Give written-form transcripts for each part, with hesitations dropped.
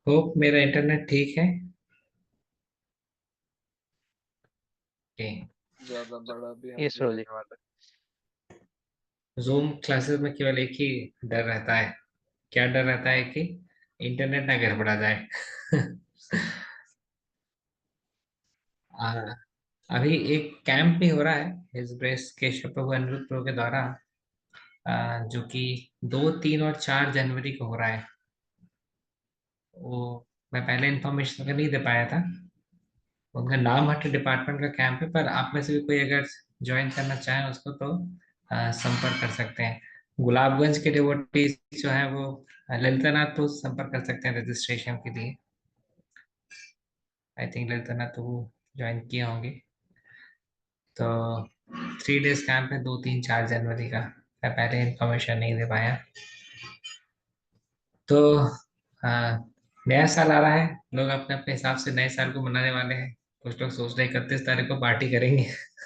Hope मेरा internet ठीक है। ओके। ज्यादा बड़ा भी ये हम नहीं सो जी। लेने वाले। जूम क्लासेस में केवल एक ही डर रहता है। क्या डर रहता है कि इंटरनेट ना गड़बड़ा जाए। आ, अभी एक कैंप भी हो रहा है हिज ब्रेस के प्रभु अनिरुद्ध प्रभु के द्वारा, जो कि 2, 3 और 4 जनवरी को हो रहा है। वो मैं पहले इन्फॉर्मेशन नहीं दे पाया था। उनका नाम हट डिपार्टमेंट का कैंप है, पर आप में से भी कोई अगर ज्वाइन करना चाहें उसको तो संपर्क कर सकते हैं। गुलाबगंज के डिवोटीज जो है वो ललितानाथ तो संपर्क कर सकते हैं रजिस्ट्रेशन के लिए। आई थिंक ललितानाथ तो वो ज्वाइन किए होंगे। तो 3 डेज कैंप है 2, 3, 4 जनवरी का। मैं पहले इन्फॉर्मेशन नहीं दे पाया। तो नया साल आ रहा है। लोग अपने अपने हिसाब से नए साल को मनाने वाले हैं। कुछ लोग सोच रहे हैं 31 तारीख को पार्टी करेंगे।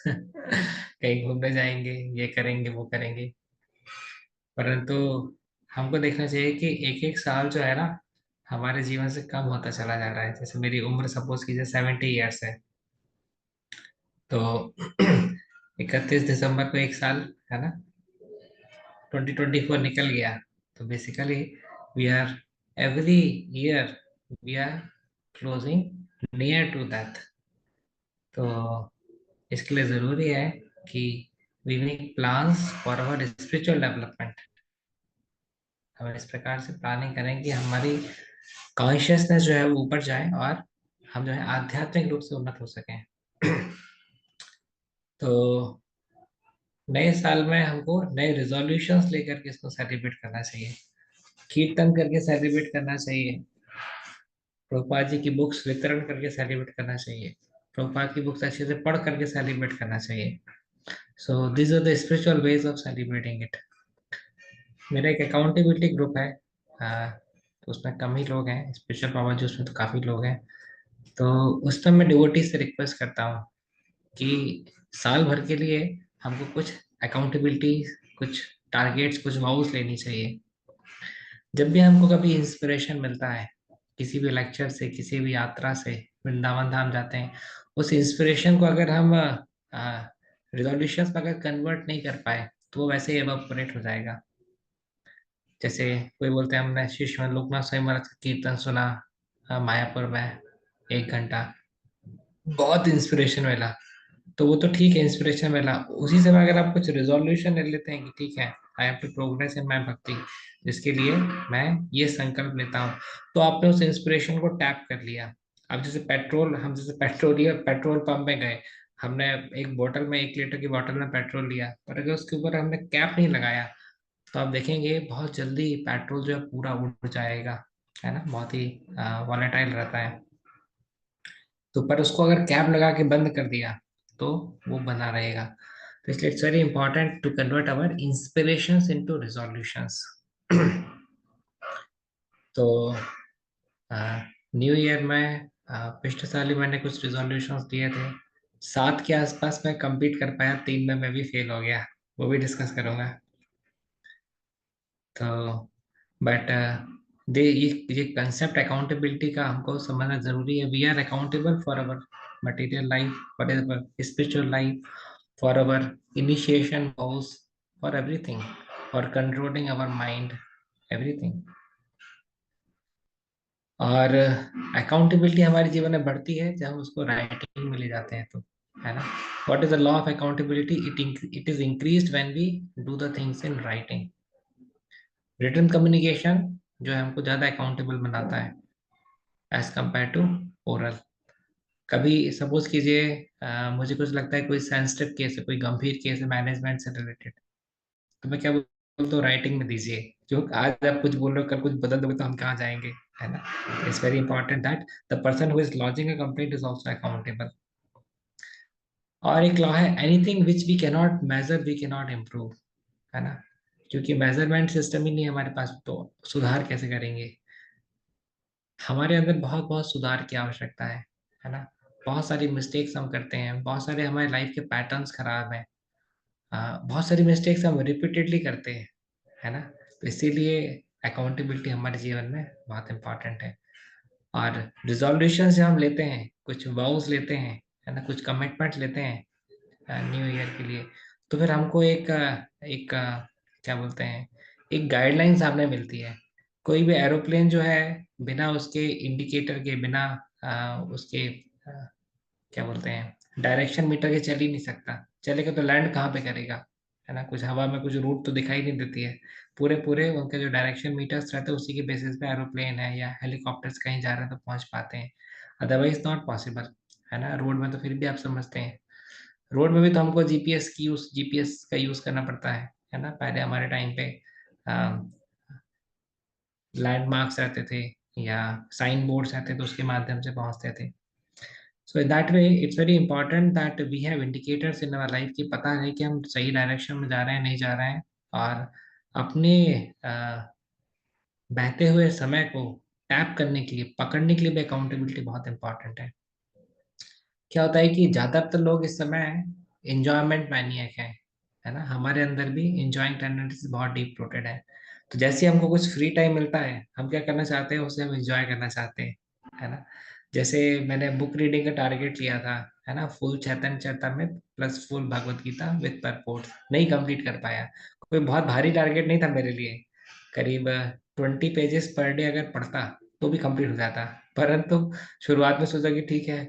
कहीं घूमने जाएंगे, ये करेंगे वो करेंगे। परंतु हमको देखना चाहिए कि एक एक साल जो है ना हमारे जीवन से कम होता चला जा रहा है। जैसे मेरी उम्र सपोज कीजिए 70 ईयर्स है। तो 31 दिसंबर को एक साल है ना, 2024 निकल गया। तो basically we are every year we are closing near to that. तो इसके लिए जरूरी है कि we make plans for our spiritual development. हम इस प्रकार से प्लानिंग करें कि हमारी कॉन्शियसनेस जो है वो ऊपर जाए और हम जो है आध्यात्मिक रूप से उन्नत हो सकें। तो नए साल में हमको नए रिजोल्यूशंस लेकर के इसको सेलिब्रेट करना चाहिए। कीर्तन करके सेलिब्रेट करना चाहिए। प्रभुपाद जी की बुक्स वितरण करके सेलिब्रेट करना चाहिए। प्रभुपाद की बुक्स अच्छे से पढ़ करके सेलिब्रेट करना चाहिए। So this are the spiritual ways of celebrating it. मेरा एक अकाउंटेबिलिटी ग्रुप है। तो उसमें कम ही लोग हैं, स्पेशल पावर जी उसमें तो काफ़ी लोग हैं। तो उसमें मैं डिवोटी से रिक्वेस्ट करता हूँ कि साल भर के लिए हमको कुछ अकाउंटेबिलिटी, कुछ टारगेट्स, कुछ वाउस लेनी चाहिए। जब भी हमको कभी इंस्पिरेशन मिलता है किसी भी लेक्चर से, किसी भी यात्रा से, वृंदावन धाम जाते हैं, उस इंस्पिरेशन को अगर हम रिजोल्यूशंस में अगर कन्वर्ट नहीं कर पाए तो वो वैसे ही एवापोरेट हो जाएगा। जैसे कोई बोलते हैं हमने शिष्य लोकनाथ स्वयं महाराज का कीर्तन सुना मायापुर में 1 घंटा, बहुत इंस्पिरेशन मिला। तो वो तो ठीक है, इंस्पिरेशन मिला, उसी समय अगर आप कुछ रिजोल्यूशन ले लेते हैं कि ठीक है I have to progress in my bhakti, जिसके लिए मैं ये संकल्प लेता हूँ, तो आपने उस इंस्पिरेशन को टैप कर लिया। अब जैसे पेट्रोल, हम जैसे पेट्रोल पंप में गए, हमने एक बोतल में 1 लीटर की बोतल में पेट्रोल लिया, पर अगर उसके ऊपर हमने कैप नहीं लगाया तो आप देखेंगे बहुत जल्दी पेट्रोल जो है पूरा उड़ जाएगा। है ना, बहुत ही वॉलेटाइल रहता है। तो पर उसको अगर कैप लगा के बंद कर दिया तो वो बना रहेगा। तो इसलिए it's very important to convert our inspirations into resolutions. तो न्यू ईयर में पिछले साल ही मैंने कुछ रिजोल्यूशंस दिए थे। 7 के आसपास मैं कंप्लीट कर पाया, 3 में मैं भी फेल हो गया। वो भी डिस्कस करूंगा। तो बट ये कंसेप्ट अकाउंटेबिलिटी का हमको समझना जरूरी है। We are accountable for our material life, for our spiritual life, for our initiation goals, for everything, for controlling our mind, everything. और अकाउंटेबिलिटी हमारे जीवन में बढ़ती है जब हम उसको राइटिंग में ले जाते हैं तो, है ना। What is the law of accountability? It is increased when we do the things in writing. Written communication जो है हमको ज्यादा अकाउंटेबल बनाता है एज कंपेयर टू ओरल। कभी सपोज कीजिए मुझे कुछ लगता है कोई सेंसिटिव केस है, कोई गंभीर केस है मैनेजमेंट से रिलेटेड, तो मैं क्या बोलता हूँ, राइटिंग में दीजिए। जो आज आप कुछ बोल रहे हो कल कुछ बदल दोगे तो हम कहाँ जाएंगे, है ना। It's very important that the person who is lodging a complaint is also accountable. और एक लॉ है, anything which we cannot measure we cannot improve, है ना। क्योंकि मेजरमेंट सिस्टम ही नहीं है हमारे पास, तो सुधार कैसे करेंगे। हमारे अंदर बहुत बहुत सुधार की आवश्यकता है ना। बहुत सारी मिस्टेक्स हम करते हैं, बहुत सारे हमारे लाइफ के पैटर्न्स खराब हैं। बहुत सारी मिस्टेक्स हम रिपीटेडली करते हैं, है ना। तो इसीलिए अकाउंटेबिलिटी हमारे जीवन में बहुत इंपॉर्टेंट है। और रिजोल्यूशन जब हम लेते हैं, कुछ वाउस लेते हैं, है ना, कुछ कमिटमेंट लेते हैं न्यू ईयर के लिए, तो फिर हमको क्या बोलते हैं, एक गाइडलाइन सामने मिलती है। कोई भी एरोप्लेन जो है बिना उसके इंडिकेटर के, बिना उसके क्या बोलते हैं डायरेक्शन मीटर के चल ही नहीं सकता। चलेगा तो लैंड कहाँ पे करेगा, है ना, कुछ हवा में कुछ रूट तो दिखाई नहीं देती है। पूरे पूरे उनके जो डायरेक्शन मीटर्स रहते हैं उसी के बेसिस पे एरोप्लेन है या हेलीकॉप्टर्स कहीं जा रहे हैं तो पहुंच पाते हैं, अदरवाइज नॉट पॉसिबल, है ना। रोड में तो फिर भी आप समझते हैं, रोड में भी तो हमको जीपीएस का यूज करना पड़ता है ना। पहले हमारे टाइम पे लैंडमार्क्स रहते थे या साइन बोर्ड्स रहते थे, उसके माध्यम से पहुंचते थे। So in that way, it's very important that we have indicators in our life कि पता है कि हम सही डायरेक्शन में जा रहे हैं नहीं जा रहे हैं। और अपने बहते हुए समय को टैप करने के लिए, पकड़ने के लिए भी अकाउंटेबिलिटी बहुत इंपॉर्टेंट है। क्या होता है कि ज्यादातर लोग इस समय इंजॉयमेंट मैनियक है ना, हमारे अंदर भी इंजॉइंग टेंडेंसीज बहुत डीप रूटेड है। तो जैसे ही हमको कुछ फ्री टाइम मिलता है, हम क्या करना चाहते हैं, उसे हम इंजॉय करना चाहते हैं, है ना। जैसे मैंने बुक रीडिंग का टारगेट लिया था, है ना, full Chaitanya Charitamrita plus full Bhagavad Gita with purport, नहीं कंप्लीट कर पाया। कोई बहुत भारी टारगेट नहीं था मेरे लिए, करीब 20 पेजेस पर डे अगर पढ़ता तो भी कंप्लीट हो जाता। परंतु शुरुआत में सोचा कि ठीक है,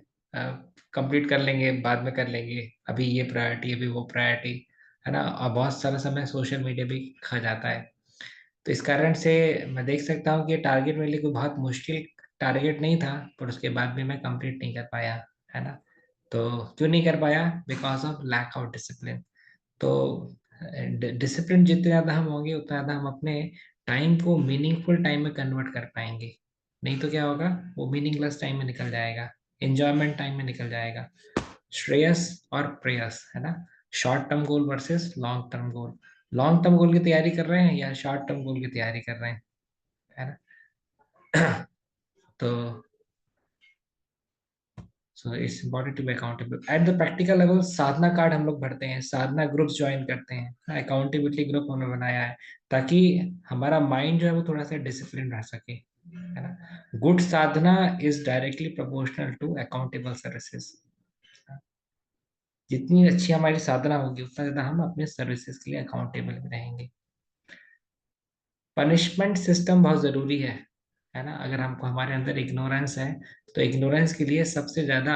कंप्लीट कर लेंगे, बाद में कर लेंगे, अभी ये प्रायोरिटी, अभी वो प्रायोरिटी, है ना। और बहुत सारा समय सोशल मीडिया भी खा जाता है। तो इस कारण से मैं देख सकता हूँ कि ये टारगेट मेरे लिए कोई बहुत मुश्किल टारगेट नहीं था, पर उसके बाद भी मैं कंप्लीट नहीं कर पाया, है ना। तो क्यों नहीं कर पाया? Because of lack of discipline. तो डिसिप्लिन जितने ज़्यादा हम होंगे उतना ज़्यादा हम अपने टाइम को मीनिंगफुल टाइम में कन्वर्ट कर पाएंगे। नहीं तो क्या होगा, वो मीनिंगलेस टाइम में निकल जाएगा, एंजॉयमेंट टाइम में निकल जाएगा। श्रेयस और प्रेयस, है ना, short term goal versus long term goal. Long term goal की तैयारी कर रहे हैं या शॉर्ट टर्म गोल की तैयारी कर रहे हैं, है ना। तो so it's important to be accountable at the practical level. साधना कार्ड हम लोग भरते हैं, साधना ग्रुप्स ज्वाइन करते हैं, अकाउंटेबिलिटी ग्रुप हमने बनाया है ताकि हमारा माइंड जो है वो थोड़ा सा डिसिप्लिन रह सके, है ना। Good sadhana is directly proportional to accountable services. जितनी अच्छी हमारी साधना होगी उतना ज्यादा हम अपने सर्विसेज के लिए अकाउंटेबल भी रहेंगे। पनिशमेंट सिस्टम बहुत जरूरी है ना। अगर हमको हमारे अंदर इग्नोरेंस है तो इग्नोरेंस के लिए सबसे ज्यादा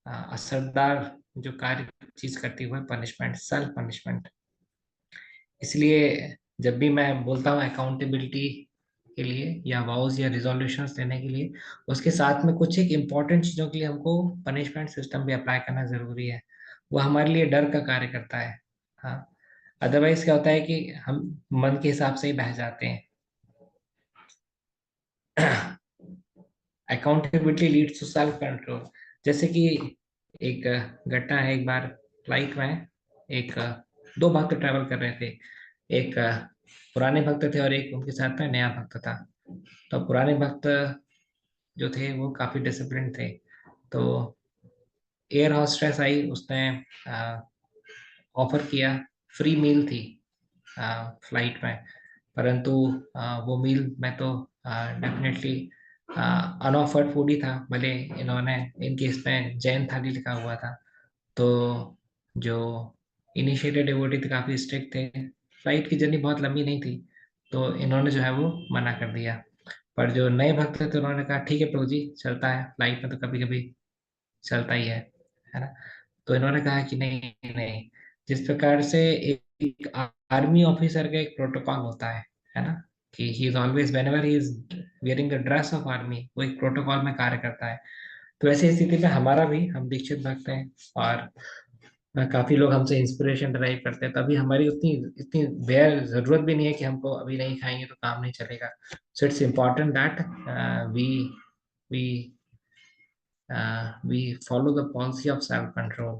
असरदार जो कार्य चीज करती हुई पनिशमेंट, सेल्फ पनिशमेंट। इसलिए जब भी मैं बोलता हूँ अकाउंटेबिलिटी के लिए या वाउस या रिजोल्यूशंस लेने के लिए, उसके साथ में कुछ एक इम्पॉर्टेंट चीजों के लिए हमको पनिशमेंट सिस्टम भी अप्लाई करना जरूरी है। वो हमारे लिए डर का कार्य करता है। हाँ, अदरवाइज क्या होता है कि हम मन के हिसाब से ही बह जाते हैं। Accountability leads to self control. जैसे कि एक घटना है, एक बार फ्लाइट में एक दो भक्त ट्रैवल कर रहे थे। एक पुराने भक्त थे और एक उनके साथ में नया भक्त था। तो पुराने भक्त जो थे वो काफी डिसिप्लिन थे। तो एयर हॉस्टेस आई, उसने ऑफर किया, फ्री मील थी फ्लाइट में। परंतु वो मील में तो डेफिनेटली अनऑफर्ड फूड ही था, भले इन्होंने इनके इसमें जैन थाली लिखा हुआ था। तो जो इनिशिएटेड डिवोटी थे काफी स्ट्रिक्ट थे, फ्लाइट की जर्नी बहुत लंबी नहीं थी, तो इन्होंने जो है वो मना कर दिया। पर जो नए भक्त थे तो उन्होंने कहा ठीक है प्रभु जी, चलता है, फ्लाइट में तो कभी कभी चलता ही है ना। तो इन्होंने कहा कि नहीं नहीं, जिस प्रकार से एक आर्मी ऑफिसर का एक प्रोटोकॉल होता है ना, कि he is always whenever he is wearing the dress of army, वो एक प्रोटोकॉल में कार्य करता है। तो ऐसी स्थिति में हमारा भी, हम दीक्षित भक्त हैं और काफी लोग हमसे इंस्पिरेशन ड्राइव करते हैं, तो अभी हमारी उतनी इतनी बेयर जरूरत भी नहीं है कि हमको अभी नहीं खाएंगे तो काम नहीं चलेगा। So it's important that we we we follow the policy of self control.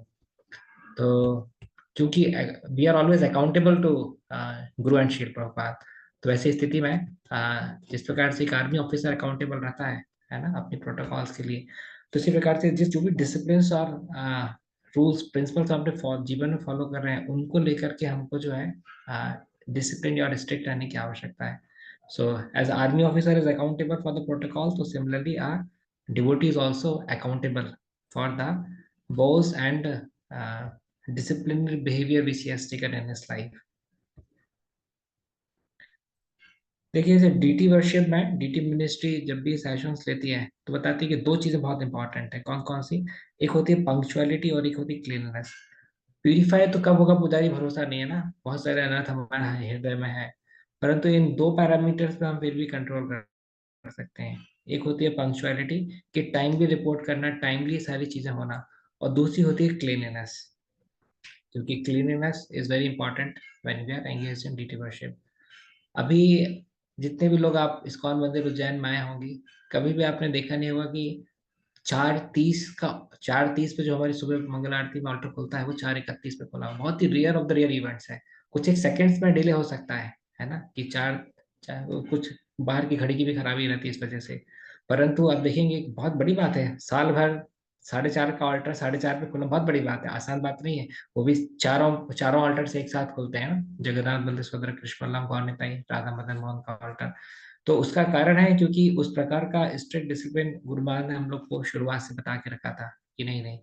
तो क्योंकि we are always accountable to guru and Srila Prabhupada, तो ऐसी स्थिति में जिस प्रकार से एक आर्मी ऑफिसर अकाउंटेबल रहता है ना अपनी प्रोटोकॉल्स के लिए, तो इसी प्रकार से जिस जो भी डिसिप्लिन और रूल्स प्रिंसिपल्स हम अपने जीवन में फॉलो कर रहे हैं उनको लेकर के हमको जो है डिसिप्लिन और स्ट्रिक्ट रहने की आवश्यकता है। So as army officer is accountable for the protocol, तो similarly Devotee is also accountable for the vows and disciplinary behavior which he has taken in his life. देखिए जैसे डीटी वर्शिप में DT ministry जब भी sessions लेती है तो बताती है कि दो चीजें बहुत इंपॉर्टेंट है। कौन कौन सी? एक होती है पंक्चुअलिटी और एक होती है क्लीननेस। प्यूरिफाई तो कब होगा पुजारी भरोसा नहीं है ना, बहुत सारे अनाथ हमारे हृदय में है। परंतु इन दो पैरामीटर्स पे हम फिर भी कंट्रोल कर सकते हैं। एक होती है पंक्चुअलिटी, कि टाइमली रिपोर्ट करना, टाइमली सारी चीजें होना। और दूसरी होती है क्लीनलीनेस, क्योंकि cleanliness is very important when we are engaged in deity worship. अभी जितने भी लोग आप इस्कॉन मंदिर उज्जैन में आए होंगे, कभी भी आपने देखा नहीं होगा कि 4:30 का, 4:30 पे जो हमारी सुबह मंगल आरती में ऑल्टर खुलता है वो 4:31 पे खुला हो। बहुत ही rare of the rare events है। कुछ एक सेकंड्स में डिले हो सकता है ना, कि कुछ बाहर की घड़ी की भी खराबी रहती है इस वजह से। परंतु आप देखेंगे एक बहुत बड़ी बात है, साल भर 4:30 का ऑल्टर 4:30 पे खुलना बहुत बड़ी बात है, आसान बात नहीं है। वो भी चारों चारों ऑल्टर से एक साथ खुलते हैं ना, जगन्नाथ बलदेव सुभद्रा कृष्ण बलराम गौर निताई राधा मदन मोहन का ऑल्टर। तो उसका कारण है क्योंकि उस प्रकार का स्ट्रिक्ट डिसिप्लिन गुरु महाराज ने हम लोग को शुरुआत से बता के रखा था कि नहीं नहीं,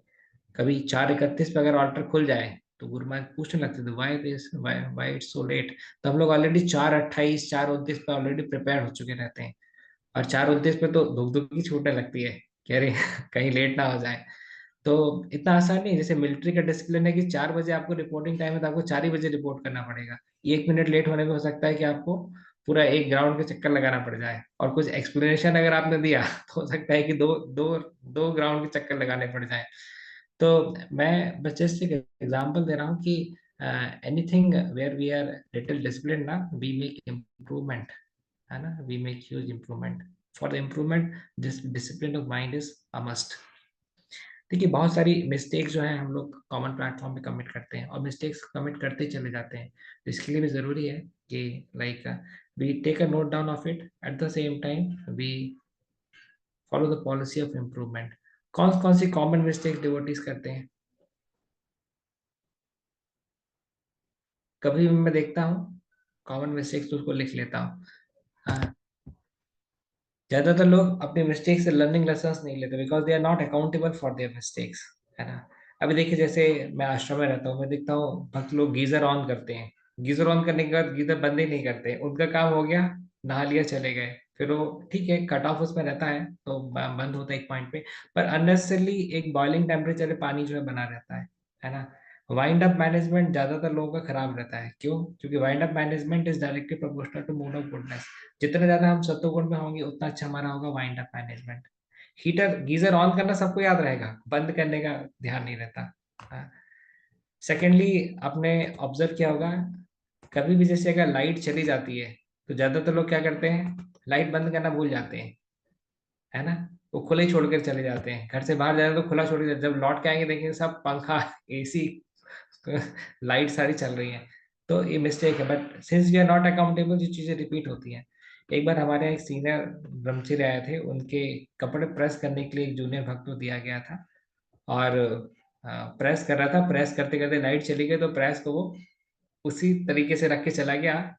कभी 4:31 पे अगर ऑल्टर खुल जाए तो गुरु महाराज पूछने लगते थे why this, why it's so let. तो हम लोग ऑलरेडी 4:28 4:29 पे ऑलरेडी प्रिपेयर हो चुके रहते हैं। और 4:29 पे तो धुक धुक की छूटने लगती है कि अरे कहीं लेट ना हो जाए। तो इतना आसान नहीं है। जैसे मिलिट्री का डिसिप्लिन है कि 4 बजे आपको रिपोर्टिंग टाइम है तो आपको 4 ही बजे रिपोर्ट करना पड़ेगा। 1 मिनट लेट होने में हो सकता है कि आपको पूरा एक ग्राउंड के चक्कर लगाना पड़ जाए, और कुछ एक्सप्लेनेशन अगर आपने दिया तो हो सकता है कि दो दो दो ग्राउंड के चक्कर लगाने पड़ जाए। तो मैं बस जस्ट एक एग्जांपल दे रहा हूँ कि anything where we are little discipline ना, वी मेक इम्प्रूवमेंट, है ना, we make huge improvement. For the improvement this discipline of mind is a must. देखिए बहुत सारी मिस्टेक्स जो है हम लोग कॉमन प्लेटफॉर्म पे कमिट करते हैं और मिस्टेक्स कमिट करते ही चले जाते हैं। तो इसके लिए भी ज़रूरी है कि like we take a note down of it, at the same time we follow the policy of improvement. कौन कौन सी कॉमन मिस्टेक्स डिवोटीज करते हैं? कभी भी मैं देखता हूँ कॉमन मिस्टेक्स तो उसको लिख लेता हूँ। हाँ, ज्यादातर लोग अपने मिस्टेक से लर्निंग लेसन्स नहीं लेते because they are not accountable for their mistakes, है ना। अभी देखिए जैसे मैं आश्रम में रहता हूँ, मैं देखता हूँ भक्त लोग गीजर ऑन करते हैं। गीजर ऑन करने के बाद गीजर बंद ही नहीं करते, उनका काम हो गया, नहा लिया चले गए। फिर वो ठीक है, कट ऑफ उसमें रहता है तो बंद होता है एक पॉइंट पे। पर अननेसेसरली एक बॉइलिंग टेम्परेचर पे पानी जो है बना रहता है ना। वाइंड अप मैनेजमेंट ज्यादातर लोगों का खराब रहता है। क्यों? क्योंकि wind up management is directly proportional to mood of goodness. जितने ज्यादा हम सत्वगुण में होंगे उतना अच्छा हमारा होगा wind up management. Heater geyser on करना सबको याद रहेगा, बंद करने का ध्यान नहीं रहता। सेकेंडली, आपने ऑब्जर्व किया होगा कभी भी जैसे अगर लाइट चली जाती है तो ज्यादातर लोग क्या करते हैं, लाइट बंद करना भूल जाते हैं, है ना। वो खुले ही छोड़कर चले जाते हैं, घर से बाहर जाते हैं तो खुला छोड़ के, जब लौट के आएंगे देखेंगे सब पंखा एसी लाइट सारी चल रही है। तो ये मिस्टेक है, but since we are not accountable ये चीजें रिपीट होती हैं। एक बार हमारे यहाँ एक सीनियर ब्रह्मचर्य आए थे, उनके कपड़े प्रेस करने के लिए एक जूनियर भक्त को दिया गया था। और प्रेस कर रहा था, प्रेस करते करते लाइट चली गई तो प्रेस को वो उसी तरीके से रख के चला गया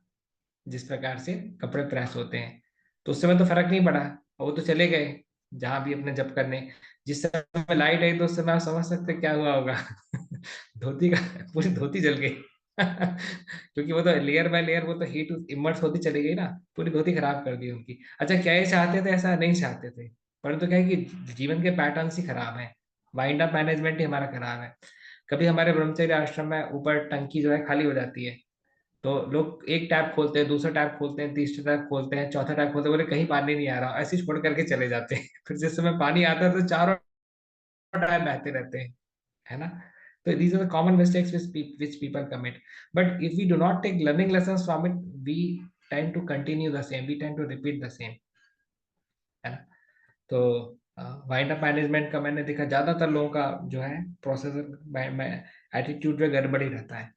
जिस प्रकार से कपड़े प्रेस होते हैं। तो उस समय तो फर्क नहीं पड़ा, और वो तो चले गए जहां भी अपने जब करने। जिस समय लाइट आई तो उस समय आप समझ सकते हैं क्या हुआ होगा। धोती का, पूरी धोती जल गई। क्योंकि वो तो लेयर बाय लेयर वो तो हीट इमर्स होती चली गई ना, पूरी धोती खराब कर दी उनकी। अच्छा क्या ये चाहते थे? ऐसा नहीं चाहते थे, परंतु क्या है कि जीवन के पैटर्न्स ही खराब है, वाइंड अप मैनेजमेंट ही हमारा खराब है। कभी हमारे ब्रह्मचर्य आश्रम में ऊपर टंकी जो है खाली हो जाती है, तो लोग एक टैप खोलते हैं, दूसरा टैप खोलते हैं, तीसरा टैप खोलते हैं, चौथा टैप खोलते हैं, बोले कहीं पानी नहीं आ रहा, ऐसे ही छोड़ करके चले जाते हैं। फिर जिस समय पानी आता है तो चारों टैप बहते रहते हैं, है ना। तो these are the common mistakes which people commit. But if we do not take learning lessons from it, we tend to continue the same, we tend to repeat the same, है ना। तो wind up management का मैंने देखा ज्यादातर लोगों का जो है प्रोसेसर में एटीट्यूड में गड़बड़ी रहता है।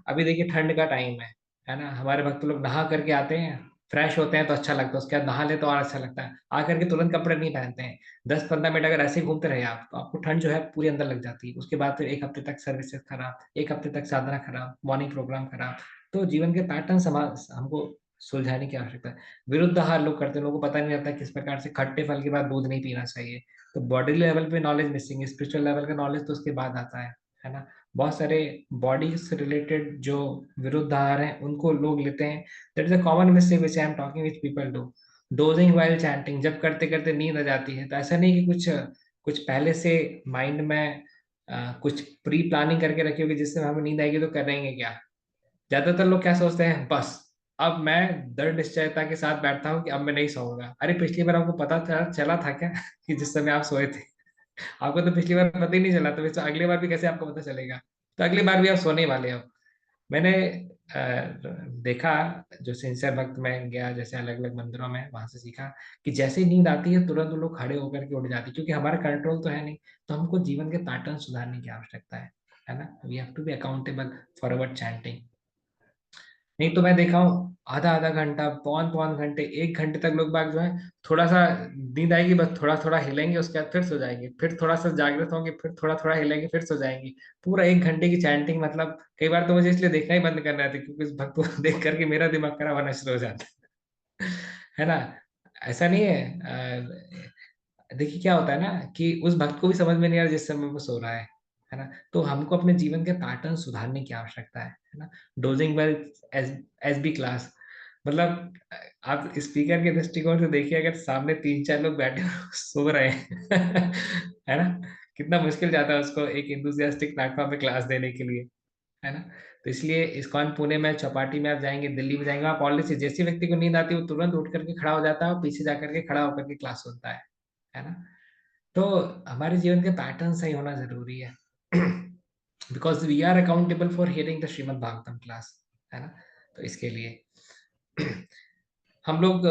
अभी देखिए ठंड का टाइम है ना, हमारे भक्त लोग नहा करके आते हैं, फ्रेश होते हैं तो अच्छा लगता है, उसके बाद नहा ले तो और अच्छा लगता है, आकर के तुरंत कपड़े नहीं पहनते हैं। 10-15 मिनट अगर ऐसे ही घूमते रहे आप तो आपको ठंड जो है पूरी अंदर लग जाती है। उसके बाद फिर एक हफ्ते तक सर्विसेज खराब, एक हफ्ते तक साधना खराब, मॉर्निंग प्रोग्राम खराब। तो जीवन के पैटर्न हमको सुलझाने की आवश्यकता है। विरुद्ध आहार लोग करते हैं, लोगों को पता नहीं रहता किस प्रकार से खट्टे फल के बाद दूध नहीं पीना चाहिए। तो बॉडी लेवल पे नॉलेज मिसिंग है, स्पिरिचुअल लेवल का नॉलेज तो उसके बाद आता है ना। बहुत सारे बॉडी से रिलेटेड जो विरुद्ध आहार हैं उनको लोग लेते हैं। That is a common mistake which I am talking which people do. Dosing while chanting, जब करते करते नींद आ जाती है, तो ऐसा नहीं कि कुछ कुछ पहले से माइंड में कुछ प्री प्लानिंग करके रखी होगी जिससे हमें नींद आएगी तो करेंगे क्या। ज्यादातर लोग क्या सोचते हैं, बस अब मैं दृढ़ निश्चयता के साथ बैठता हूँ कि अब मैं नहीं सोऊंगा। अरे पिछली बार आपको पता चला था क्या कि जिस समय आप सोए थे? आपको तो पिछली बार पता ही नहीं चला, तो अगली बार भी कैसे आपको पता चलेगा? तो अगली बार भी आप सोने ही वाले हो। मैंने देखा, जो सिंसियर भक्त में गया जैसे अलग अलग मंदिरों में, वहां से सीखा कि जैसे ही नींद आती है तुरंत वो लोग खड़े होकर के उठ जाते हैं, क्योंकि हमारा कंट्रोल तो है नहीं। तो हमको जीवन के पैटर्न सुधारने की आवश्यकता है ना। We have to be accountable for our chanting. नहीं तो मैं देखा हूँ आधा आधा घंटा, पौन पौन घंटे, 1 घंटे तक लोग बाग जो है, थोड़ा सा नींद आएगी बस थोड़ा थोड़ा हिलेंगे, उसके बाद फिर सो जाएंगे, फिर थोड़ा सा जागृत होंगे, फिर थोड़ा थोड़ा हिलेंगे, फिर सो जाएंगे। पूरा 1 घंटे की चैंटिंग, मतलब कई बार तो मुझे इसलिए देखना ही बंद करना है, क्योंकि इस भक्त को देख करके मेरा दिमाग खराब होना शुरू हो जाता है ना। ऐसा नहीं है। देखिए क्या होता है ना कि उस भक्त को भी समझ में नहीं आ रहा जिस समय वो सो रहा है ना। तो हमको अपने जीवन के पैटर्न सुधारने की आवश्यकता है ना। Dozing well S S B class, मतलब आप स्पीकर के दृष्टिकोण से देखिए, अगर सामने 3 4 लोग बैठे हुए सो रहे हैं है ना, कितना मुश्किल जाता है उसको एक इंथुसियास्टिक प्लेटफॉर्म पे क्लास देने के लिए, है ना। तो इसलिए इस्कॉन पुणे में, चौपाटी में आप जाएंगे, दिल्ली में जाएंगे, आप ऑलरेडी जैसे व्यक्ति को नींद आती है वो तुरंत उठ करके खड़ा हो जाता है और पीछे जाकर के खड़ा होकर के क्लास सुनता है ना। तो हमारे जीवन के पैटर्न सही होना जरूरी है because we are accountable for hearing the Srimad Bhagavatam class, है ना। तो इसके लिए हम लोग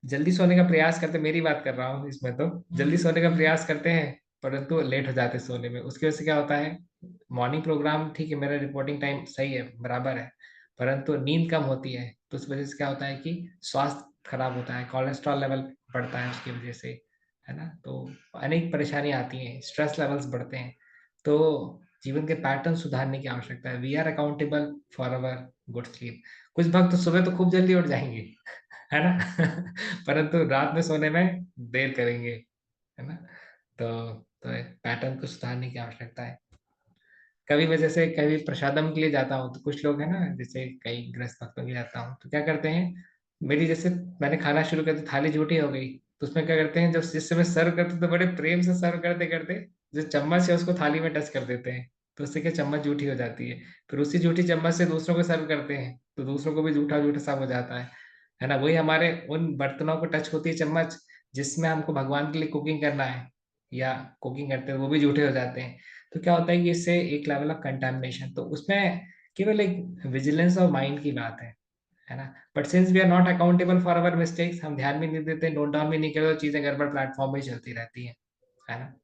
जल्दी सोने का प्रयास करते, मेरी बात कर रहा हूँ इसमें, तो जल्दी सोने का प्रयास करते हैं परंतु लेट हो जाते हैं सोने में। उसकी वजह से क्या होता है, मॉर्निंग प्रोग्राम ठीक है, मेरा रिपोर्टिंग टाइम सही है, बराबर है, परंतु नींद कम होती है, तो उस वजह से क्या होता है कि स्वास्थ्य खराब होता है, कोलेस्ट्रॉल लेवल बढ़ता है उसकी वजह से, है ना। तो अनेक परेशानियां आती हैं, स्ट्रेस लेवल्स बढ़ते हैं। तो जीवन के पैटर्न सुधारने की आवश्यकता है। We are accountable for our good sleep. कुछ भक्त तो सुबह तो खूब जल्दी उठ जाएंगे, है ना परंतु रात में सोने में देर करेंगे, है ना। तो पैटर्न को सुधारने की आवश्यकता है। कभी मैं जैसे कभी प्रसादम के लिए जाता हूँ, तो कुछ लोग हैं ना, जैसे कई गृहस्थ भक्तों के लिए जाता हूँ, तो क्या करते हैं, मेरी जैसे मैंने खाना शुरू कर दिया, थाली झूठी हो गई, तो उसमें क्या करते हैं, जब जिस समय सर्व करते तो बड़े प्रेम से सर्व करते करते जो चम्मच है उसको थाली में टच कर देते हैं, तो उससे क्या चम्मच झूठी हो जाती है। फिर उसी झूठी चम्मच से दूसरों को सर्व करते हैं, तो दूसरों को भी झूठा झूठा सा हो जाता है ना। वही हमारे उन बर्तनों को टच होती है चम्मच जिसमें हमको भगवान के लिए कुकिंग करना है या कुकिंग करते हैं, वो भी झूठे हो जाते हैं। तो क्या होता है कि इससे एक लेवल ऑफ कंटेमिनेशन, तो उसमें केवल एक विजिलेंस और माइंड की बात है ना। But since we are not accountable for our mistakes, हम ध्यान भी नहीं देते, नोट डाउन भी नहीं करते, तो चीजें गड़बड़ प्लेटफॉर्म में ही चलती रहती है ना।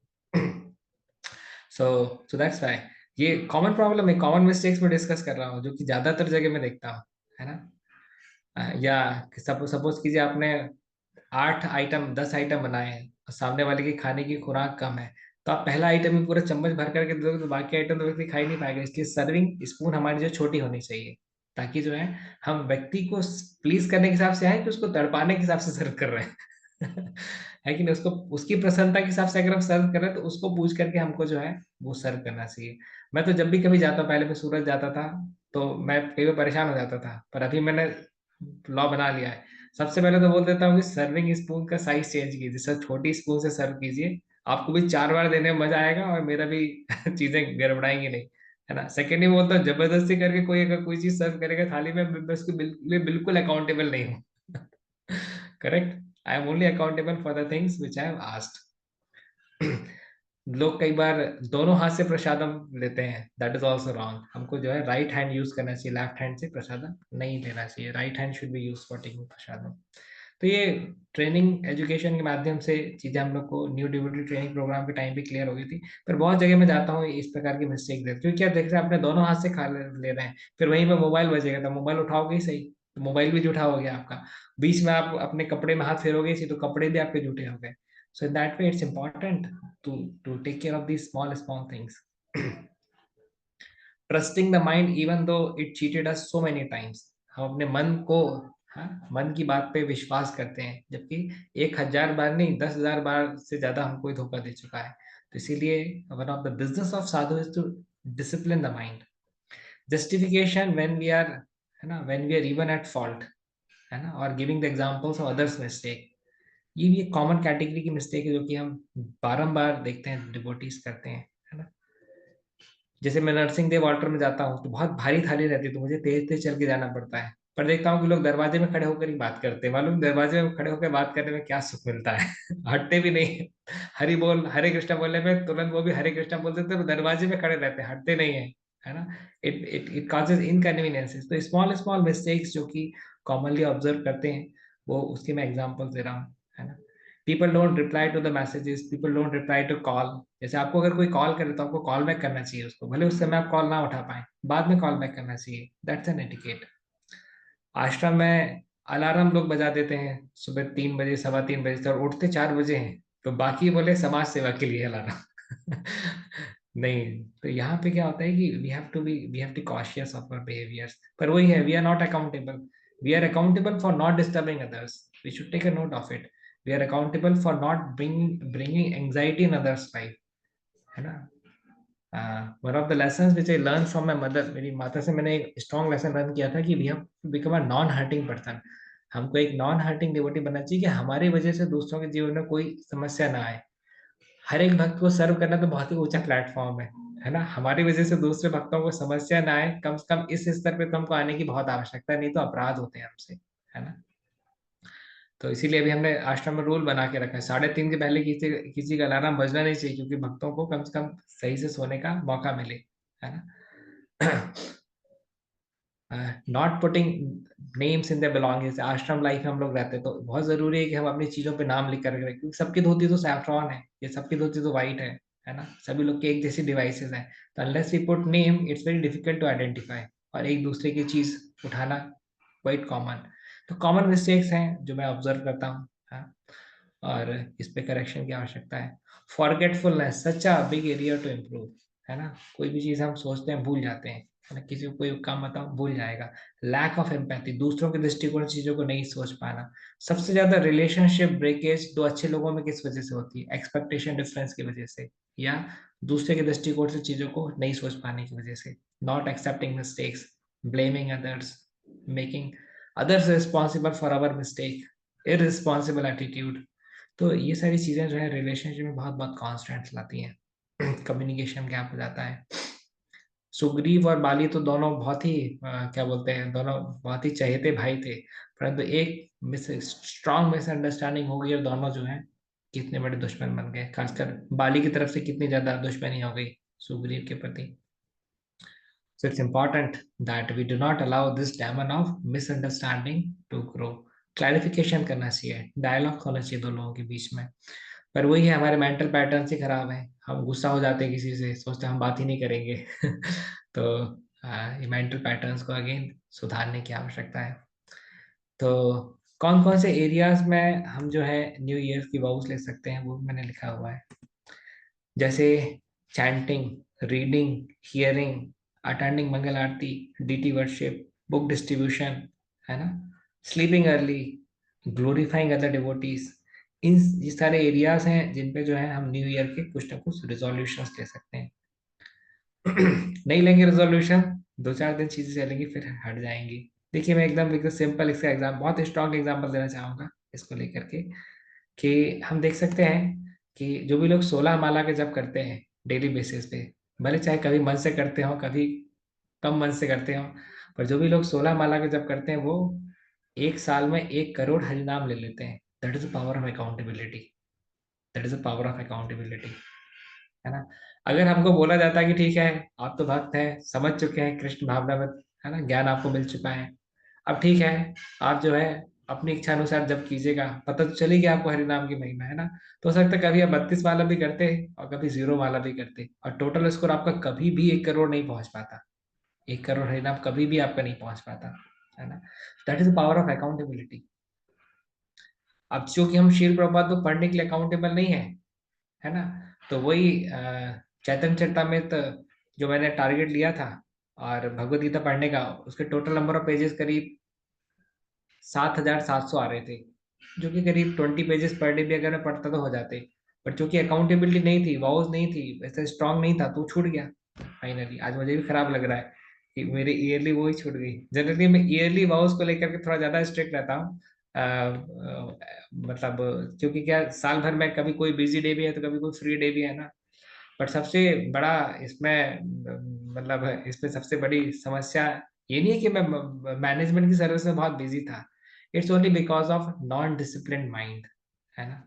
सो सो दैट्स व्हाई ये कॉमन प्रॉब्लम है, कॉमन मिस्टेक्स में डिस्कस कर रहा हूँ जो कि ज्यादातर जगह में देखता हूँ, है ना। या सपोज कीजिए आपने 8 आइटम 10 आइटम बनाए हैं और सामने वाले की खाने की खुराक कम है, तो आप पहला आइटम ही पूरा चम्मच भर करके दोगे तो बाकी आइटम तो व्यक्ति खा ही नहीं पाएगा। इसलिए सर्विंग स्पून हमारी जो छोटी होनी चाहिए, ताकि जो है हम व्यक्ति को प्लीज करने के हिसाब से आए कि उसको तड़पाने के हिसाब से सर्व कर रहे हैं है कि नहीं, उसको उसकी प्रसन्नता के हिसाब से अगर हम सर्व कर रहे हैं तो उसको पूछ करके हमको जो है वो सर्व करना चाहिए। मैं तो जब भी कभी जाता हूँ, पहले मैं सूरत जाता था तो मैं कई बार परेशान हो जाता था, पर अभी मैंने लॉ बना लिया है। सबसे पहले तो बोल देता हूँ कि सर्विंग स्पून का साइज चेंज कीजिए, सर छोटी स्पून से सर्व कीजिए, आपको भी 4 बार देने में मजा आएगा और मेरा भी चीजें गड़बड़ाएंगी नहीं, है ना। सेकेंडली बोलता हूँ, जबरदस्ती करके कोई अगर कोई चीज सर्व करेगा थाली में, मैं उसके बिल्कुल अकाउंटेबल नहीं हूँ correct. I am only accountable for the things which I have asked. लोग कई बार दोनों हाथ से प्रसादम लेते हैं, दैट इज ऑल्सो रॉन्ग। हमको जो है राइट हैंड यूज करना चाहिए, लेफ्ट हैंड से प्रसादम नहीं लेना चाहिए, right hand should be use for taking prasadam. तो ये ट्रेनिंग एजुकेशन के माध्यम से चीजें हम लोग को न्यू डिवोटी ट्रेनिंग प्रोग्राम के टाइम पे क्लियर हो गई थी। पर बहुत जगह में जाता हूँ इस प्रकार की मिस्टेक देखते, क्योंकि क्या देख रहे हैं आपने दोनों हाथ से खा ले रहे हैं, फिर वहीं पे मोबाइल बजेगा तो मोबाइल उठाओगे ही सही, तो मोबाइल भी जूठा हो गया आपका। बीच में आप अपने कपड़े में हाथ फेरोगे इसी, तो कपड़े भी आपके जूठे हो गए। So in that way it's important to take care of these small small things. Trusting the mind even though it cheated us so many times, हम अपने मन को हाँ, मन की बात पे विश्वास करते हैं, जबकि 1,000 बार नहीं, 10,000 बार से ज्यादा हमको ही धोखा दे चुका है। तो इसीलिए one of the business of sadhu is to discipline the mind. Justification when we are, है ना, when we are even at fault, है ना, और giving the examples of others mistake, ये भी एक कॉमन कैटेगरी की मिस्टेक है जो कि हम बारंबार देखते हैं डिवोटीज करते हैं, है ना। जैसे मैं नरसिंह देव वाटर में जाता हूँ तो बहुत भारी थाली रहती है, तो मुझे तेज तेज चल के जाना पड़ता है, पर देखता हूँ कि लोग दरवाजे में खड़े होकर ही बात करते हैं। मालूम, दरवाजे में खड़े होकर बात करने में क्या सुख मिलता है। हटते भी नहीं। हरि बोल, हरे कृष्णा बोलने में तुरंत वो भी हरे कृष्णा बोल देते हैं, तो दरवाजे में खड़े रहते हैं, हटते नहीं है, है ना। It it it causes inconveniences. तो स्मॉल स्मॉल मिस्टेक्स जो कि कॉमनली ऑब्जर्व करते हैं, वो उसके मैं एग्जाम्पल दे रहा हूँ, है ना। People don't reply to the messages, people don't reply to call. जैसे आपको अगर कोई कॉल करे तो आपको कॉल बैक करना चाहिए उसको, भले उस समय आप कॉल ना उठा पाए, बाद में कॉल बैक करना चाहिए, दैट्स एन एटिकेट। आश्रम में अलार्म लोग बजा देते हैं सुबह 3 बजे, 3:15 बजे से, और उठते 4 बजे हैं, तो बाकी बोले समाज सेवा के लिए अलार्म। नहीं, तो यहाँ पे क्या होता है कि we have to cautious of our behaviours, पर वही है, we are not accountable. We are accountable for not disturbing others, we should take a note of it. We are accountable for not bringing anxiety in others life, है ना। One of the lessons which I learn from my mother, मेरी माता से मैंने एक strong lesson learn किया था कि we have to become a non hurting person. हमको एक नॉन हर्टिंग डिवोटी बनना चाहिए कि हमारी वजह से दूसरों के जीवन में कोई समस्या ना आए। हर एक भक्त को सर्व करना तो बहुत ही ऊंचा प्लेटफॉर्म है ना। हमारी वजह से दूसरे भक्तों को समस्या ना आए, कम से कम इस स्तर पे तो हमको आने की बहुत आवश्यकता है, नहीं तो अपराध होते हैं हमसे, है ना। तो इसीलिए अभी हमने आश्रम में रूल बना के रखा है, 3:30 के पहले किसी किसी का अलार्म बजना नहीं चाहिए, क्योंकि भक्तों को कम से कम सही से सोने का मौका मिले, है ना। Not putting names in the belongings. आश्रम लाइफ में हम लोग रहते हैं तो बहुत जरूरी है कि हम अपनी चीजों पे नाम लिख कर रखें, क्योंकि सबकी धोती तो सैफ्रॉन है, ये सबकी धोती तो वाइट है ना, सभी लोग के एक जैसी डिवाइसेस हैं। तो unless we put name, it's very difficult to identify, और एक दूसरे की चीज उठाना क्वाइट कॉमन। तो कॉमन मिस्टेक्स हैं जो मैं ऑब्जर्व करता हूँ, हाँ, और इस पे करेक्शन की आवश्यकता है। Forgetfulness, such a big area to improve, है ना। कोई भी चीज हम सोचते हैं भूल जाते हैं, है ना, किसी को कोई काम बताओ भूल जाएगा। लैक ऑफ एम्पैथी, दूसरों के दृष्टिकोण से चीजों को नहीं सोच पाना। सबसे ज्यादा रिलेशनशिप ब्रेकेज दो अच्छे लोगों में किस वजह से होती है? एक्सपेक्टेशन डिफरेंस की वजह से, या दूसरे के दृष्टिकोण से चीजों को नहीं सोच पाने की वजह से। Not accepting mistakes, blaming others, making others responsible for our mistake, irresponsible attitude. तो ये सारी चीजें जो है रिलेशनशिप में बहुत बहुत कॉन्स्टेंट लाती हैं। कम्युनिकेशन गैप हो जाता है। सुग्रीव और बाली तो दोनों बहुत ही क्या बोलते हैं, दोनों बहुत ही चहेते भाई थे, परंतु एक स्ट्रॉन्ग मिसअंडरस्टैंडिंग हो गई और दोनों जो है कितने बड़े दुश्मन बन गए। खासकर बाली की तरफ से कितनी ज्यादा दुश्मनी हो गई सुग्रीव के प्रति। So it's important that we do not allow this demon of misunderstanding to grow. Clarification करना चाहिए, डायलॉग होना चाहिए दो लोगों के बीच में। पर वही है, हमारे मेंटल पैटर्न ही खराब है, हम गुस्सा हो जाते हैं किसी से, सोचते हैं हम बात ही नहीं करेंगे। तो ये मेंटल पैटर्न्स को अगेन सुधारने की आवश्यकता है। तो कौन कौन से एरियाज में हम जो है न्यू ईयर की वाउस ले सकते हैं, वो मैंने लिखा हुआ है। जैसे chanting, reading, hearing, attending Mangal Aarti, deity worship, book distribution, है ना, sleeping early, glorifying other devotees. In ये सारे एरियाज हैं जिन पे जो है हम न्यू ईयर के कुछ ना कुछ रिजोल्यूशंस ले सकते हैं। नहीं लेंगे रेजोल्यूशन, 2-4 दिन चीजें चलेंगी फिर हट जाएंगी। देखिए मैं एकदम सिंपल इसका एग्जाम, बहुत स्ट्रॉन्ग एग्जांपल देना चाहूंगा इसको लेकर के, कि हम देख सकते हैं कि जो भी लोग 16 माला के जप करते हैं डेली बेसिस पे, भले चाहे कभी मन से करते हो कभी कम मन से करते हो, पर जो भी लोग 16 माला के जप करते हैं वो एक साल में 1 करोड़ हरिनाम ले लेते हैं। That is the power of accountability, that is the power of accountability, है ना। अगर हमको बोला जाता है कि ठीक है आप तो भक्त हैं, समझ चुके हैं कृष्ण भावना में, है ना, ज्ञान आपको मिल चुका है, अब ठीक है आप जो है अपनी इच्छा अनुसार जब कीजिएगा, पता तो चलेगी आपको हरि नाम की महिमा, है ना। तो हो सकता है कभी आप 32 माला भी करते और कभी 0 माला भी करते, और टोटल स्कोर आपका कभी भी 1 करोड़ नहीं पहुंच पाता। 1 करोड़ हरि नाम कभी भी आपका नहीं पहुंच पाता, है ना। That is the power of accountability. अब चूंकि हम शील प्रभात को पढ़ने के लिए अकाउंटेबल नहीं है ना, तो वही चैतन्य चरितमृत जो मैंने टारगेट लिया था और भगवत गीता पढ़ने का, उसके टोटल नंबर ऑफ पेजेस करीब 7,700 आ रहे थे, जो कि करीब 20 पेजेस पर डे भी अगर मैं पढ़ता तो हो जाते। पर चूंकि अकाउंटेबिलिटी नहीं थी, वाउस नहीं थी, वैसे स्ट्रांग नहीं था, तो छूट गया फाइनली। आज मुझे भी खराब लग रहा है कि मेरी ईयरली वो ही छूट गई। जनरली मैं ईयरली वाउस को लेकर के थोड़ा ज्यादा स्ट्रिक्ट रहता हूँ। मतलब क्योंकि क्या, साल भर में कभी कोई बिजी डे भी है तो कभी कोई फ्री डे भी है ना। बट सबसे बड़ा इसमें मतलब इसमें सबसे बड़ी समस्या ये नहीं है कि मैं मैनेजमेंट की सर्विस में बहुत बिजी था। It's only because of non discipline mind, है ना।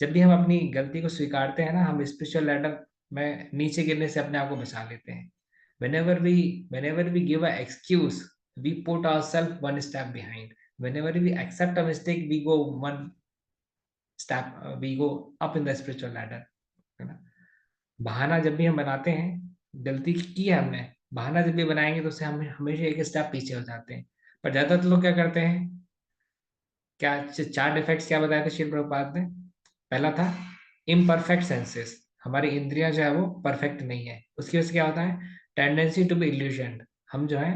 जब भी हम अपनी गलती को स्वीकारते हैं ना, हम स्पिरिचुअल लैडर में नीचे गिरने से अपने आप को बचा लेते हैं। whenever we whenever we give a excuse, we put ourselves one step behind. Whenever we accept a mistake, we go one step, we go up in the spiritual ladder, है ना। बहाना जब भी हम बनाते हैं, गलती की है हमने, बहाना जब भी बनाएंगे तो उससे हम हमेशा एक स्टेप पीछे हो जाते हैं। पर ज्यादातर लोग क्या करते हैं, क्या चार डिफेक्ट्स क्या बताए थे श्रील प्रभुपाद ने। पहला था इम्परफेक्ट सेंसेस, हमारी इंद्रियां जो है वो परफेक्ट नहीं है, उसकी वजह से क्या होता है, टेंडेंसी टू बी इल्यूशन, हम जो है